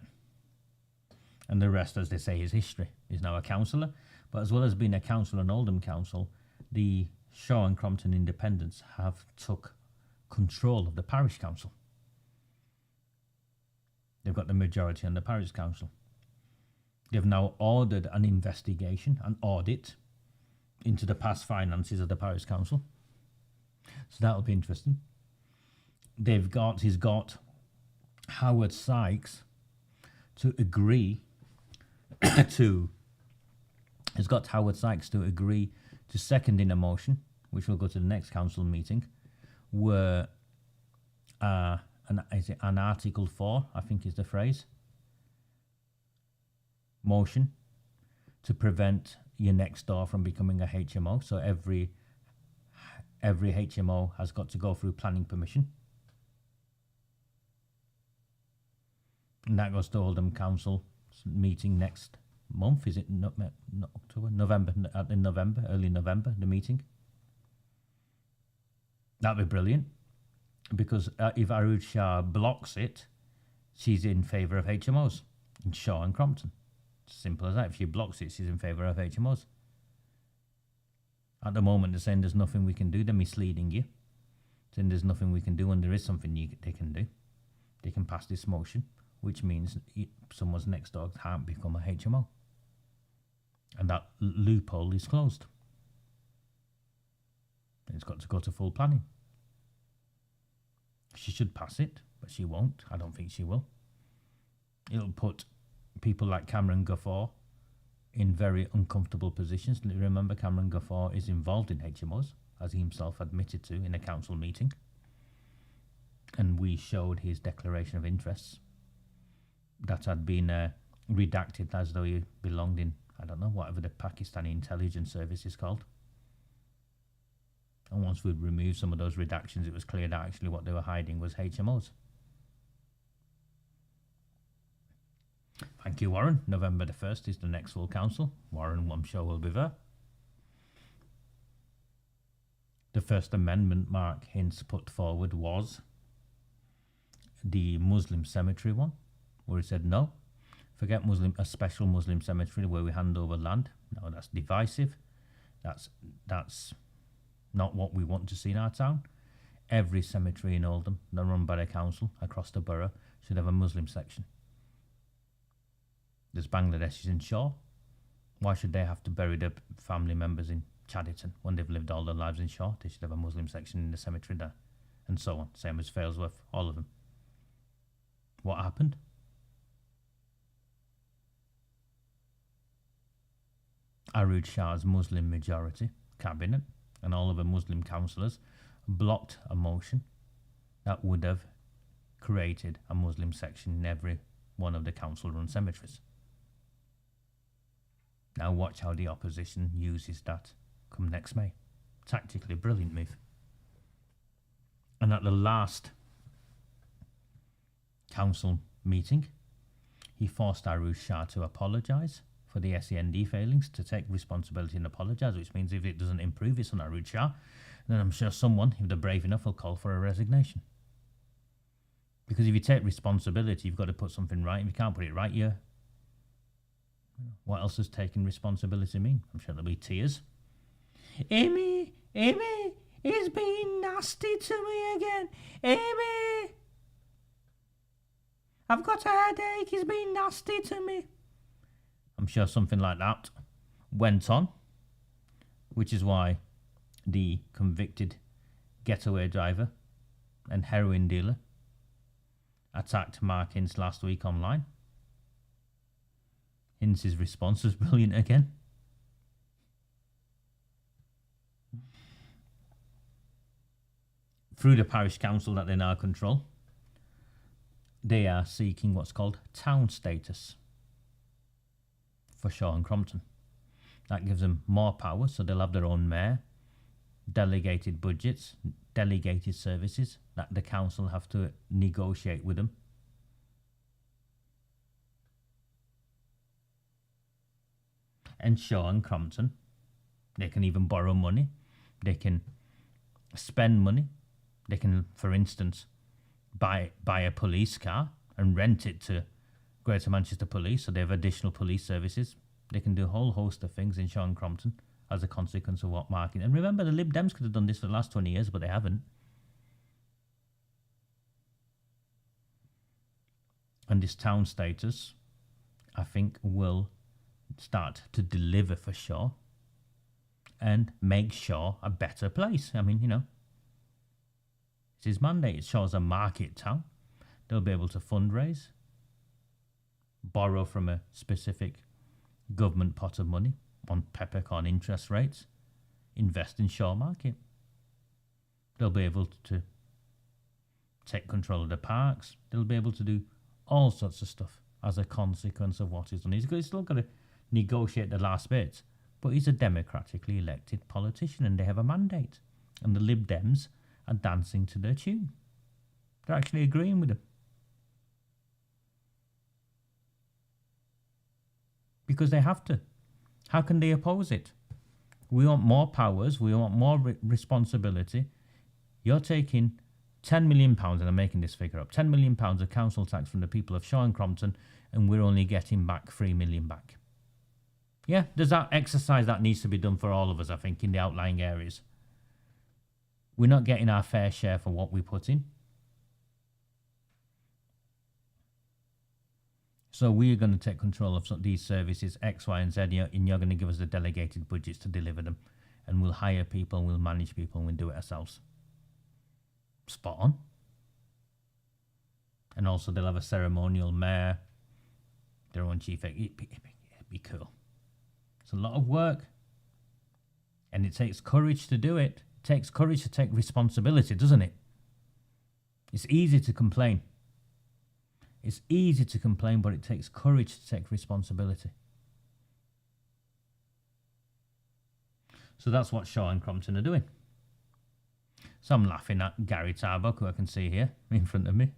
And the rest, as they say, is history. He's now a councillor. But as well as being a councillor in Oldham Council, the Shaw and Crompton Independents have took control of the parish council. They've got the majority on the parish council. They've now ordered an investigation, an audit, into the past finances of the parish council. So that'll be interesting. He's got Howard Sykes to agree to seconding a motion, which will go to the next council meeting, were an Article 4, I think is the phrase, motion to prevent your next door from becoming a HMO. So every HMO has got to go through planning permission. And that goes to Oldham Council meeting next month. Is it not October? November, early November, the meeting. That'd be brilliant, because if AROOJ SHAH blocks it, she's in favour of HMOs in Shaw and Crompton. Simple as that. If she blocks it, she's in favour of HMOs. At the moment, they're saying there's nothing we can do. They're misleading you, saying there's nothing we can do, and there is something they can do. They can pass this motion, which means someone's next door can't become a HMO. And that loophole is closed. It's got to go to full planning. She should pass it, but she won't. I don't think she will. It'll put people like Cameron Guffaw in very uncomfortable positions. Remember, Cameron Guffaw is involved in HMOs, as he himself admitted to in a council meeting. And we showed his declaration of interests that had been redacted as though he belonged in, I don't know, whatever the Pakistani intelligence service is called. And once we'd removed some of those redactions, it was clear that actually what they were hiding was HMOs. Thank you, Warren. November the 1st is the next full council. Warren, I'm sure, will be there. The first amendment Mark Hince put forward was the Muslim cemetery one, where he said no, forget a special Muslim cemetery where we hand over land. No, that's divisive. That's not what we want to see in our town. Every cemetery in Oldham, that run by the council across the borough, should have a Muslim section. There's Bangladeshis in Shaw. Why should they have to bury their family members in Chadderton when they've lived all their lives in Shaw? They should have a Muslim section in the cemetery there, and so on. Same as Failsworth, all of them. What happened? AROOJ Shah's Muslim majority cabinet and all of the Muslim councillors blocked a motion that would have created a Muslim section in every one of the council-run cemeteries. Now watch how the opposition uses that come next May. Tactically brilliant move. And at the last council meeting, he forced AROOJ Shah to apologise for the SEND failings, to take responsibility and apologise, which means if it doesn't improve, it's on AROOJ Shah. Then I'm sure someone, if they're brave enough, will call for a resignation. Because if you take responsibility, you've got to put something right. If you can't put it right, what else does taking responsibility mean? I'm sure there'll be tears. Amy, he's being nasty to me again. Amy, I've got a headache. He's being nasty to me. I'm sure something like that went on, which is why the convicted getaway driver and heroin dealer attacked MARC HINCE last week online. Hince's response was brilliant again. Through the parish council that they now control, they are seeking what's called town status for Shaw and Crompton. That gives them more power, so they'll have their own mayor, delegated budgets, delegated services that the council have to negotiate with them. And Shaw and Crompton, they can even borrow money, they can spend money, they can, for instance, buy a police car and rent it to Greater Manchester Police, so they have additional police services. They can do a whole host of things in Shaw and Crompton as a consequence of what MARC HINCE. And remember, the Lib Dems could have done this for the last 20 years, but they haven't. And this town status, I think, will start to deliver for Shaw and make Shaw a better place. I mean, it's his mandate. Shaw's a market town. They'll be able to fundraise, borrow from a specific government pot of money on peppercorn interest rates, invest in Shaw Market. They'll be able to take control of the parks. They'll be able to do all sorts of stuff as a consequence of what he's done. He's still got to negotiate the last bit, but he's a democratically elected politician and they have a mandate. And the Lib Dems are dancing to their tune. They're actually agreeing with him. Because they have to. How can they oppose it? We want more powers. We want more responsibility. You're taking £10 million, and I'm making this figure up, £10 million of council tax from the people of Shaw and Crompton, and we're only getting back £3 million back. Yeah, there's that exercise that needs to be done for all of us, I think, in the outlying areas. We're not getting our fair share for what we put in. So we're going to take control of these services, X, Y, and Z, and you're going to give us the delegated budgets to deliver them. And we'll hire people, and we'll manage people, and we'll do it ourselves. Spot on. And also they'll have a ceremonial mayor, their own chief. It'd be cool. It's a lot of work. And it takes courage to do it. It takes courage to take responsibility, doesn't it? It's easy to complain. It's easy to complain, but it takes courage to take responsibility. So that's what Shaw and Crompton are doing. So I'm laughing at Gary Tarbuck, who I can see here in front of me.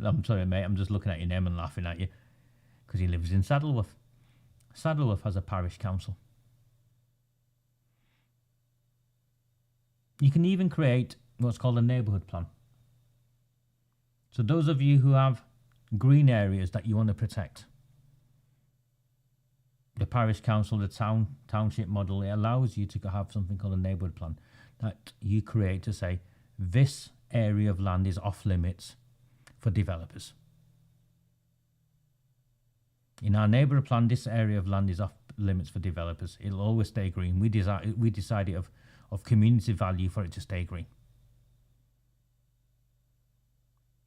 I'm sorry, mate, I'm just looking at your name and laughing at you because he lives in Saddleworth. Saddleworth has a parish council. You can even create what's called a neighbourhood plan. So those of you who have green areas that you want to protect, the parish council, the township model, it allows you to have something called a neighbourhood plan that you create to say this area of land is off limits for developers. In our neighbourhood plan, this area of land is off limits for developers. It'll always stay green. We decide it of community value for it to stay green.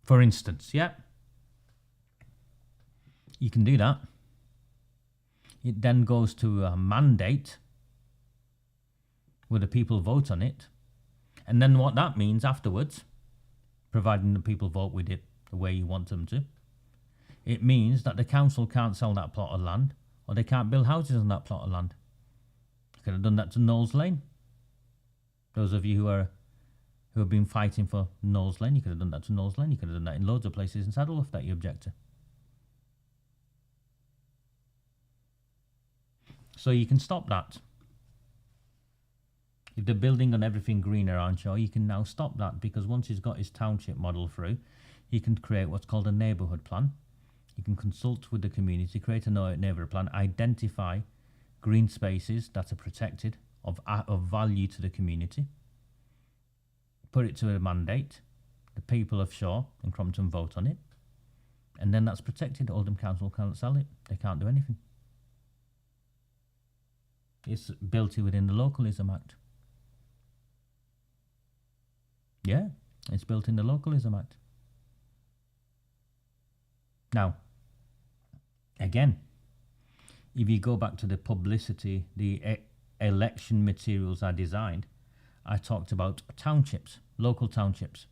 For instance, yeah, you can do that. It then goes to a mandate where the people vote on it. And then what that means afterwards, providing the people vote with it the way you want them to, it means that the council can't sell that plot of land, or they can't build houses on that plot of land. You could have done that to Knowles Lane. Those of you who have been fighting for Knowles Lane, you could have done that to Knowles Lane. You could have done that in loads of places in Saddleworth that you object to. So you can stop that. If they're building on everything green around Shaw, you can now stop that, because once he's got his township model through, he can create what's called a neighbourhood plan. You can consult with the community, create a neighbourhood plan, identify green spaces that are protected of value to the community, put it to a mandate, the people of Shaw and Crompton vote on it, and then that's protected. Oldham Council can't sell it. They can't do anything. It's built within the Localism Act. Yeah, it's built in the Localism Act. Now, again, if you go back to the publicity, the election materials I designed, I talked about townships, local townships.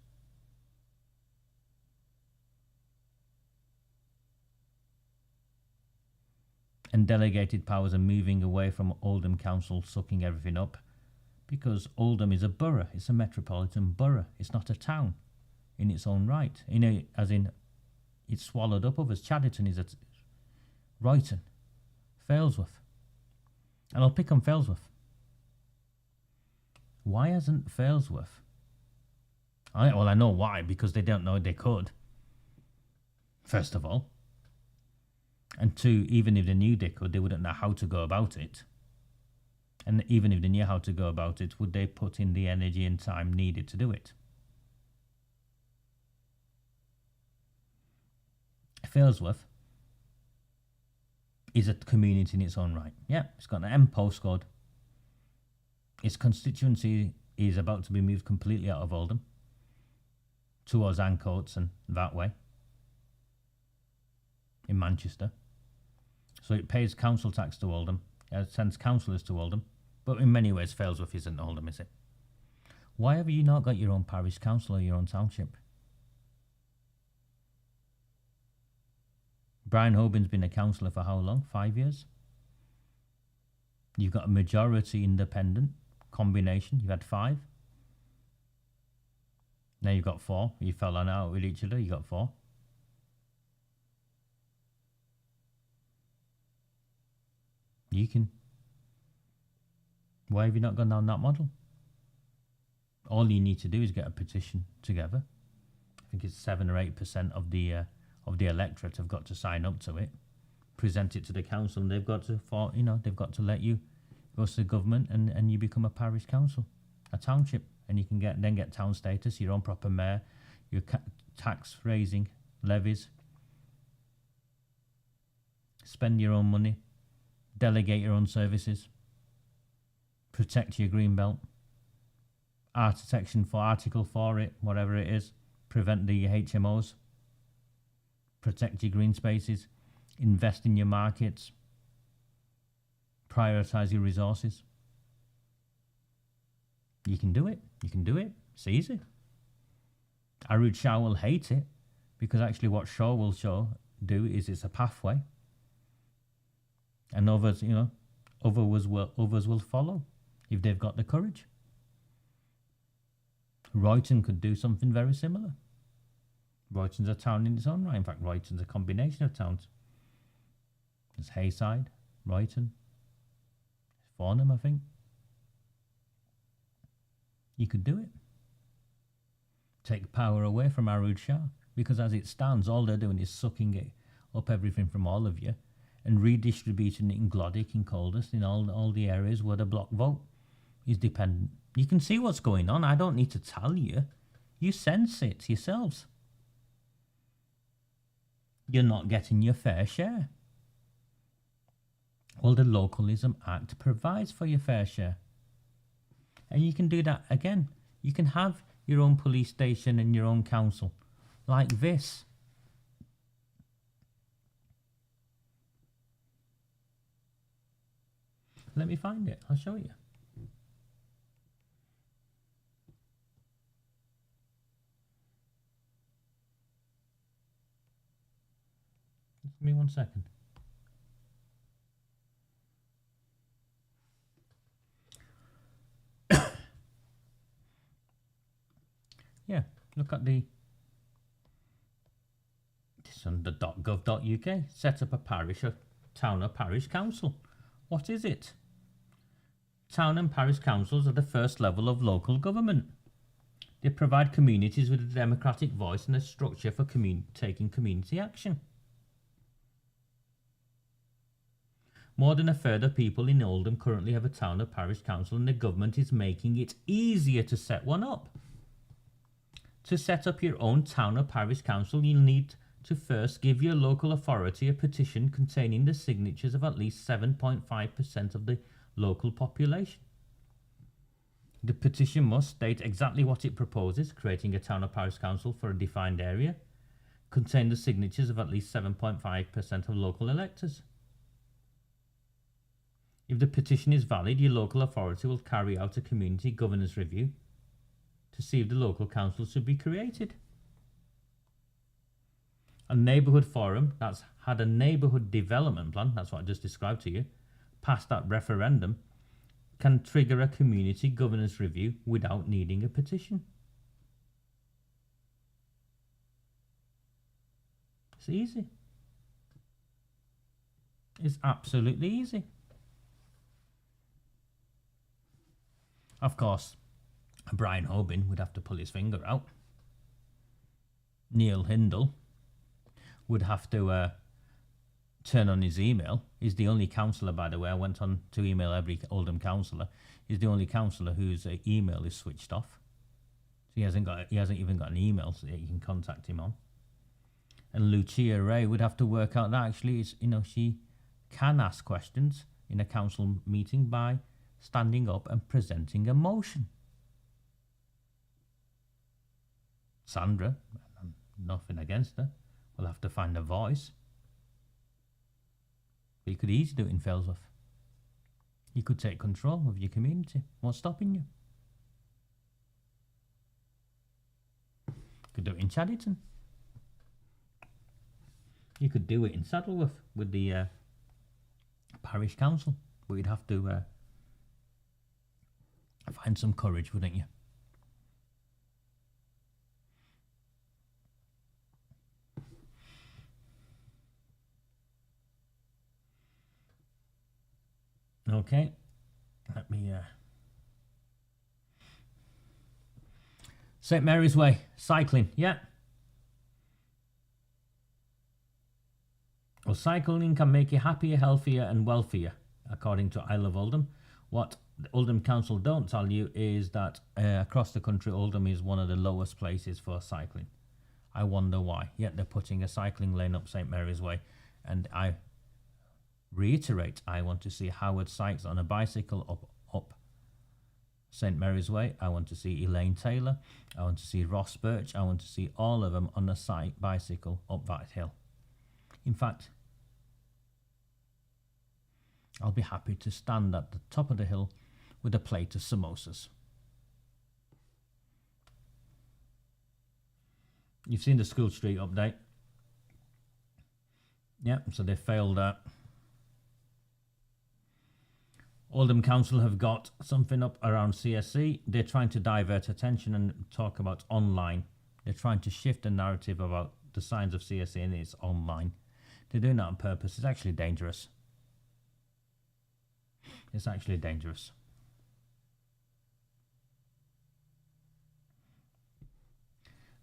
And delegated powers are moving away from Oldham Council sucking everything up, because Oldham is a borough. It's a metropolitan borough. It's not a town in its own right. As in, it's swallowed up others. Chadderton is at Royton, Failsworth. And I'll pick on Failsworth. Why hasn't Failsworth? I know why, because they don't know they could. First of all. And two, even if they knew they could, they wouldn't know how to go about it. And even if they knew how to go about it, would they put in the energy and time needed to do it? Failsworth is a community in its own right. Yeah, it's got an M postcode. Its constituency is about to be moved completely out of Oldham towards Ancoats and that way in Manchester. So it pays council tax to Oldham, sends councillors to Oldham, but in many ways Failsworth isn't Oldham, is it? Why have you not got your own parish council or your own township? Brian Hoban's been a councillor for how long? 5 years? You've got a majority independent combination. You've had 5. Now you've got 4. You fell on out with each other. You got 4. You can. Why have you not gone down that model? All you need to do is get a petition together. I think it's 7 or 8% of the electorate have got to sign up to it, present it to the council, and they've got to let you go to the government, and you become a parish council, a township, and you can get town status, your own proper mayor, your tax raising levies, spend your own money, delegate your own services, protect your green belt, Article 4 it, whatever it is, prevent the HMOs, protect your green spaces, invest in your markets, prioritise your resources. You can do it. You can do it. It's easy. AROOJ SHAH will hate it, because actually what Shaw will do is it's a pathway. And others, others will follow if they've got the courage. Royton could do something very similar. Royton's a town in its own right. In fact, Royton's a combination of towns. There's Hayside, Royton, Farnham, I think. You could do it. Take power away from AROOJ SHAH, because as it stands, all they're doing is sucking it up everything from all of you, and redistributing it in Glodick, in Caldas, in all the areas where the block vote is dependent. You can see what's going on. I don't need to tell you. You sense it yourselves. You're not getting your fair share. Well, the Localism Act provides for your fair share. And you can do that again. You can have your own police station and your own council, like this. Let me find it. I'll show you. Give me 1 second. Yeah, look at the this under .gov.uk. Set up a parish, a town or parish council. What is it? Town and parish councils are the first level of local government. They provide communities with a democratic voice and a structure for taking community action. More than a third of people in Oldham currently have a town or parish council, and the government is making it easier to set one up. To set up your own town or parish council, you'll need to first give your local authority a petition containing the signatures of at least 7.5% of the local population. The petition must state exactly what it proposes, creating a town or parish council for a defined area, contain the signatures of at least 7.5% of local electors. If the petition is valid, your local authority will carry out a community governance review to see if the local council should be created. A neighbourhood forum that's had a neighbourhood development plan, that's what I just described to you, passed that referendum, can trigger a community governance review without needing a petition. It's easy. It's absolutely easy. Of course, Brian Hoban would have to pull his finger out. Neil Hindle would have to turn on his email. He's the only councillor, by the way. I went on to email every Oldham councillor. He's the only councillor whose email is switched off. So he hasn't even got an email so that you can contact him on. And Lucia Ray would have to work out that actually, she can ask questions in a council meeting by standing up and presenting a motion. Sandra, nothing against her, will have to find a voice. But you could easily do it in Failsworth. You could take control of your community. What's stopping you? You could do it in Chadderton. You could do it in Saddleworth with the parish council. But you'd have to find some courage, wouldn't you? Okay, let me St Mary's Way, cycling, yeah. Well, cycling can make you happier, healthier and wealthier, according to I Love Oldham. What the Oldham Council don't tell you is that across the country, Oldham is one of the lowest places for cycling. I wonder why. Yet they're putting a cycling lane up St Mary's Way, and I reiterate, I want to see Howard Sykes on a bicycle up St Mary's Way. I want to see Elaine Taylor. I want to see Ross Birch. I want to see all of them on a bicycle up that hill. In fact, I'll be happy to stand at the top of the hill with a plate of samosas. You've seen the School Street update. Yeah, so they failed that. Oldham Council have got something up around CSC. They're trying to divert attention and talk about online. They're trying to shift the narrative about the signs of CSC and it's online. They're doing that on purpose. It's actually dangerous. It's actually dangerous.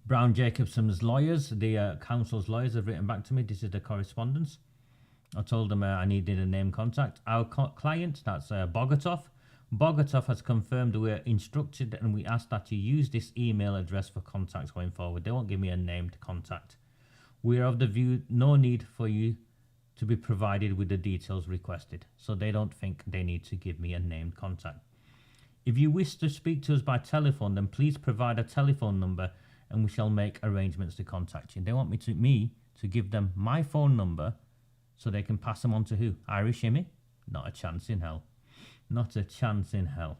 Brown Jacobson's lawyers, the council's lawyers, have written back to me. This is the correspondence. I told them I needed a name contact. Our client, that's Bogatov. Bogatov has confirmed we're instructed and we asked that you use this email address for contacts going forward. They won't give me a named contact. We are of the view no need for you to be provided with the details requested, so they don't think they need to give me a named contact. If you wish to speak to us by telephone, then please provide a telephone number and we shall make arrangements to contact you. They want me to give them my phone number so they can pass them on to who? Irish Immy? Not a chance in hell. Not a chance in hell.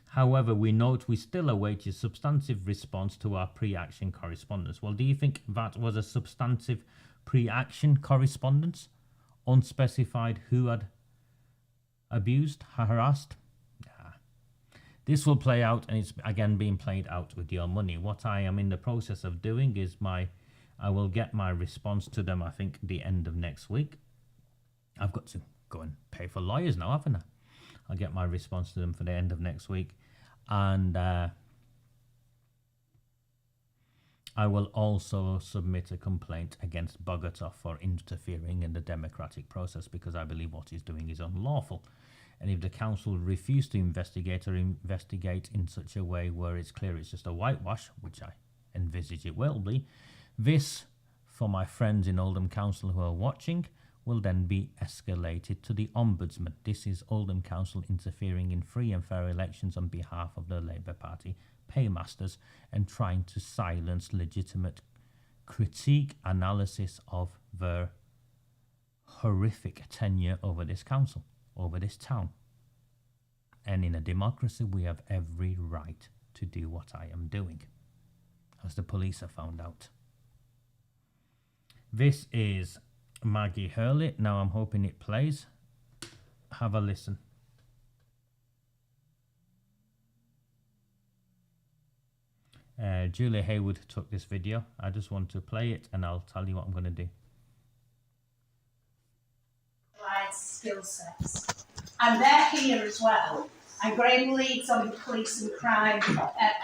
However, we note we still await your substantive response to our pre-action correspondence. Well, do you think that was a substantive pre-action correspondence? Unspecified who had abused, harassed? Nah. This will play out, and it's again being played out with your money. What I am in the process of doing is I will get my response to them, I think, the end of next week. I've got to go and pay for lawyers now, haven't I? I'll get my response to them for the end of next week. And I will also submit a complaint against Bogatov for interfering in the democratic process, because I believe what he's doing is unlawful. And if the council refuse to investigate or investigate in such a way where it's clear it's just a whitewash, which I envisage it will be, this, for my friends in Oldham Council who are watching, will then be escalated to the Ombudsman. This is Oldham Council interfering in free and fair elections on behalf of the Labour Party paymasters and trying to silence legitimate critique, analysis of their horrific tenure over this council, over this town. And in a democracy, we have every right to do what I am doing, as the police have found out. This is Maggie Hurley. Now I'm hoping it plays. Have a listen. Julia Haywood took this video. I just want to play it and I'll tell you what I'm going to do. Skill sets, and they're here as well. And Graham leads on the police and crime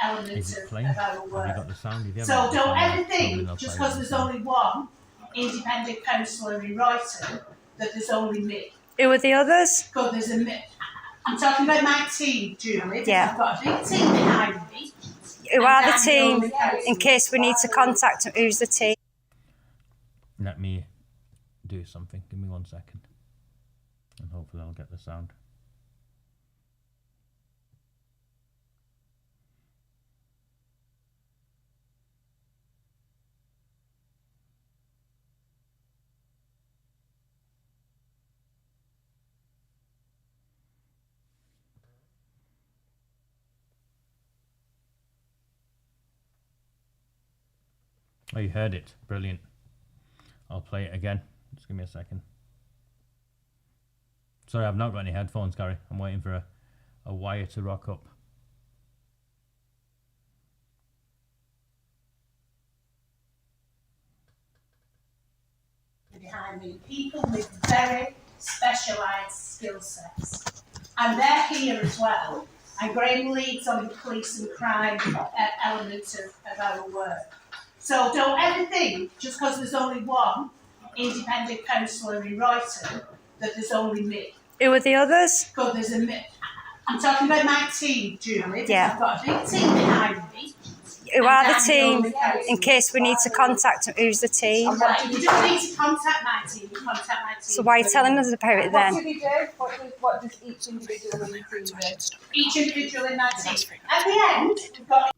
elements of our work. Have you got the sound? So don't ever think, just because there's only one independent councillor in Royton, that there's only me. Who are the others? Because there's I'm talking about my team, Julie. Yeah. I've got a big team behind me. Who are the team? In case we need to contact them, who's the team? Let me do something. Give me 1 second. And hopefully I'll get the sound. Oh, you heard it. Brilliant. I'll play it again. Just give me a second. Sorry, I've not got any headphones, Gary. I'm waiting for a wire to rock up. Behind me, people with very specialised skill sets. And they're here as well. And Graham leads on the police and crime elements of our work. So don't ever think, just because there's only one independent councillor in Royton, that there's only me. Who are the others? Because there's I'm talking about my team, Julie. Yeah. I've got a big team behind me. Who are the team? In case we need to contact them, who's the team? Right, you don't need to contact my team, you contact my team. So why are you telling us about it then? What do we do? What does each individual in the team do? Each individual in my team. At the end, we've got...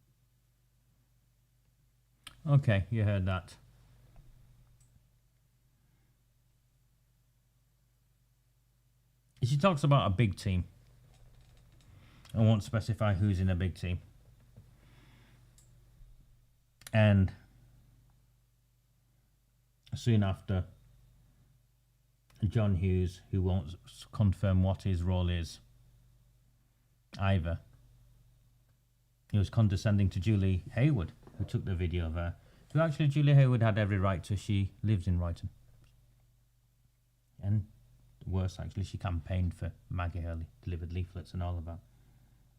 Okay, you heard that. She talks about a big team. I won't specify who's in a big team. And soon after, John Hughes, who won't confirm what his role is either, he was condescending to Julie Haywood, who took the video of her. Who actually, Julie Haywood had every right to. She lives in Royton. And worse, actually, she campaigned for Maggie Hurley, delivered leaflets and all of that.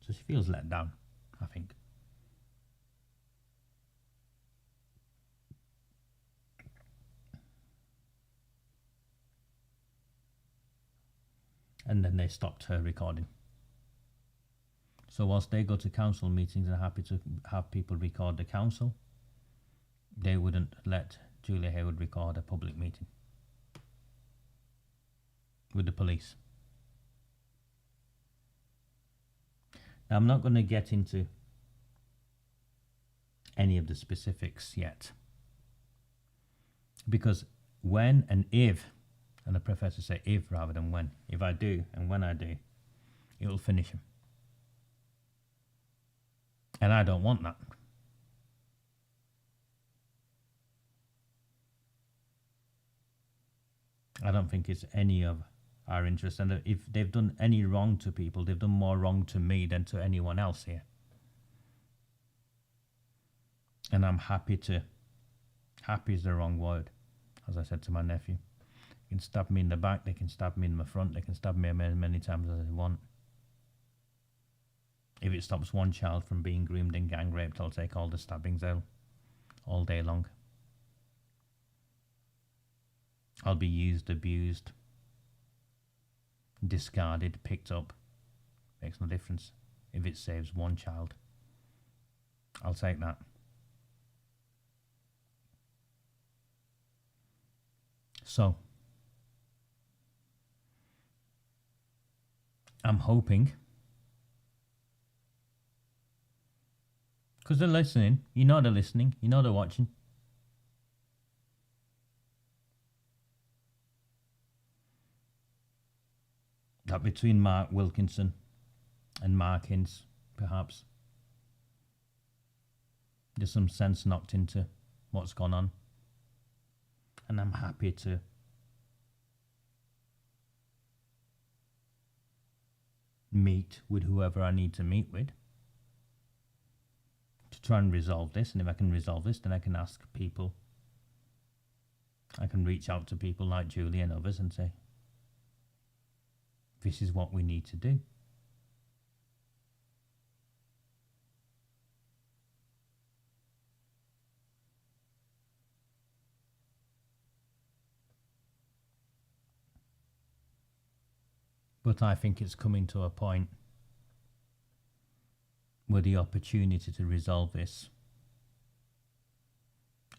So she feels let down, I think. And then they stopped her recording. So whilst they go to council meetings and are happy to have people record the council, they wouldn't let Julia Hayward record a public meeting with the police. Now, I'm not going to get into any of the specifics yet, because when and if, and I prefer to say if rather than when, if I do and when I do, it will finish him. And I don't want that. I don't think it's any of our interest. And if they've done any wrong to people, they've done more wrong to me than to anyone else here. And I'm happy is the wrong word, as I said to my nephew. They can stab me in the back, they can stab me in the front, they can stab me many times as they want. If it stops one child from being groomed and gang raped, I'll take all the stabbings out all day long. I'll be used, abused, discarded, picked up. Makes no difference. If it saves one child, I'll take that. So, I'm hoping, because they're listening, you know they're listening, you know they're watching. That between Mark Wilkinson and MARC HINCE, perhaps, there's some sense knocked into what's gone on. And I'm happy to meet with whoever I need to meet with to try and resolve this. And if I can resolve this, then I can ask people. I can reach out to people like Julie and others and say, this is what we need to do. But I think it's coming to a point where the opportunity to resolve this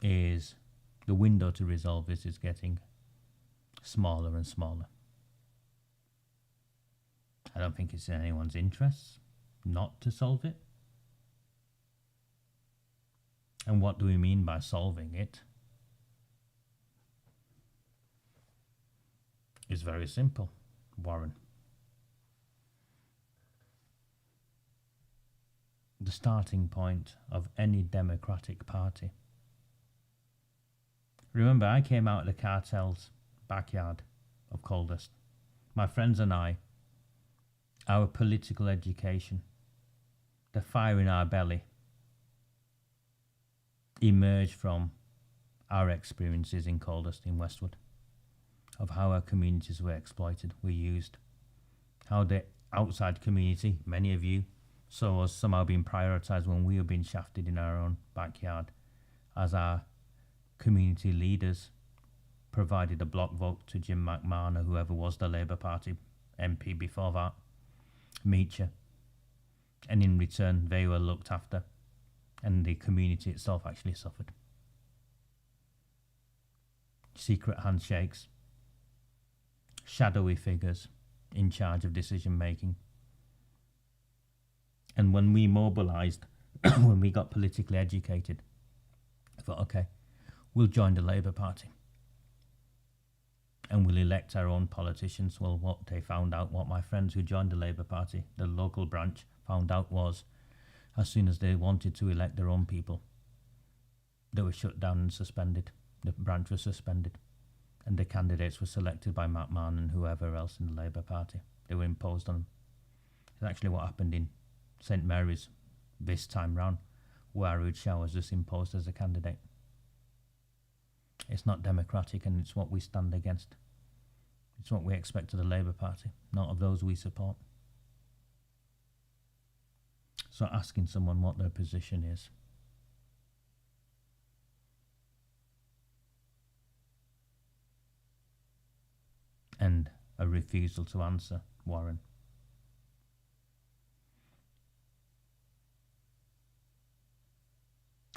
is, the window to resolve this is getting smaller and smaller. I don't think it's in anyone's interests not to solve it. And what do we mean by solving it? It's very simple, Warren. The starting point of any democratic party. Remember, I came out of the cartel's backyard of Coldest. My friends and I, our political education, the fire in our belly, emerged from our experiences in Coldest in Westwood, of how our communities were exploited, were used, how the outside community, many of you, saw us somehow being prioritised when we were being shafted in our own backyard, as our community leaders provided a block vote to Jim McMahon or whoever was the Labour Party MP before that, Meacher, and in return they were looked after and the community itself actually suffered. Secret handshakes, shadowy figures in charge of decision making. And when we mobilised, when we got politically educated, I thought, okay, we'll join the Labour Party. And we'll elect our own politicians. Well, what they found out, what my friends who joined the Labour Party, the local branch, found out was, as soon as they wanted to elect their own people, they were shut down and suspended. The branch was suspended. And the candidates were selected by McMahon and whoever else in the Labour Party. They were imposed on them. It's actually what happened in St Mary's this time round, where AROOJ SHAH was just imposed as a candidate. It's not democratic, and it's what we stand against. It's what we expect of the Labour Party, not of those we support. So asking someone what their position is, and a refusal to answer, Warren?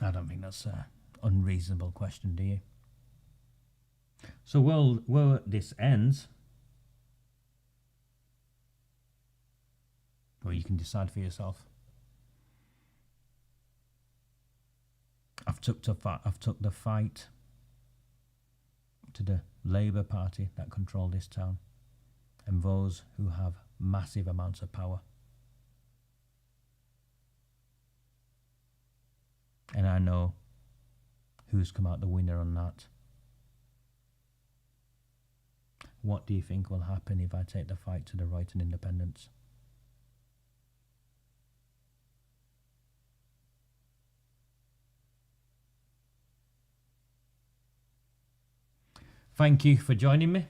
I don't think that's an unreasonable question, do you? So where this ends, well, you can decide for yourself. I've took the fight to the Labour Party that control this town and those who have massive amounts of power. And I know who's come out the winner on that. What do you think will happen if I take the fight to the right and independence? Thank you for joining me.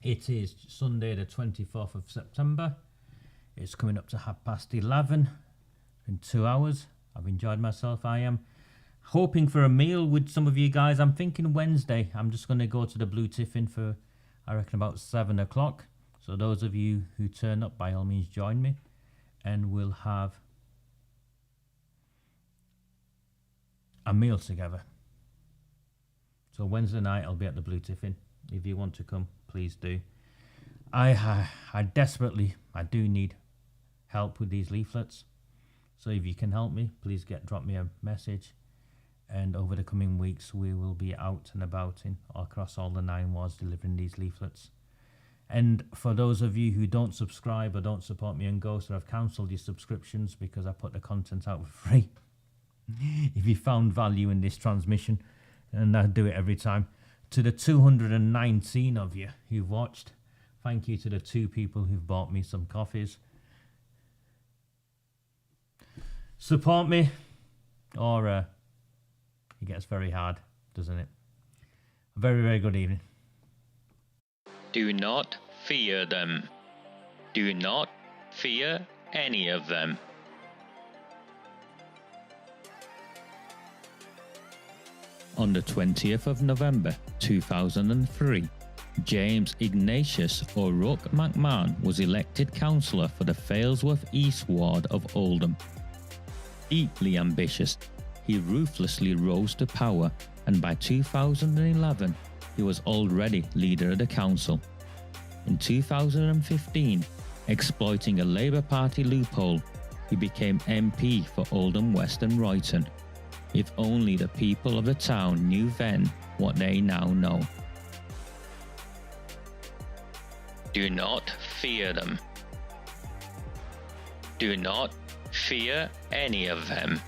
It is Sunday the 24th of September. It's coming up to 11:30 in 2 hours. I've enjoyed myself. I am hoping for a meal with some of you guys. I'm thinking Wednesday. I'm just going to go to the Blue Tiffin for, I reckon, about 7 o'clock. So those of you who turn up, by all means, join me. And we'll have a meal together. So Wednesday night, I'll be at the Blue Tiffin. If you want to come, please do. I desperately, I do need help with these leaflets. So if you can help me, please drop me a message. And over the coming weeks, we will be out and about across all the 9 wards delivering these leaflets. And for those of you who don't subscribe or don't support me on Ghost, or I've cancelled your subscriptions because I put the content out for free. If you found value in this transmission, and I do it every time, to the 219 of you who've watched, thank you to the 2 people who've bought me some coffees. Support me, or it gets very hard, doesn't it? A very, very good evening. Do not fear them. Do not fear any of them. On the 20th of November 2003, James Ignatius O'Rourke McMahon was elected councillor for the Failsworth East Ward of Oldham. Deeply ambitious, he ruthlessly rose to power, and by 2011, he was already leader of the council. In 2015, exploiting a Labour Party loophole, he became MP for Oldham West and Royton. If only the people of the town knew then what they now know. Do not fear them. Do not fear any of them.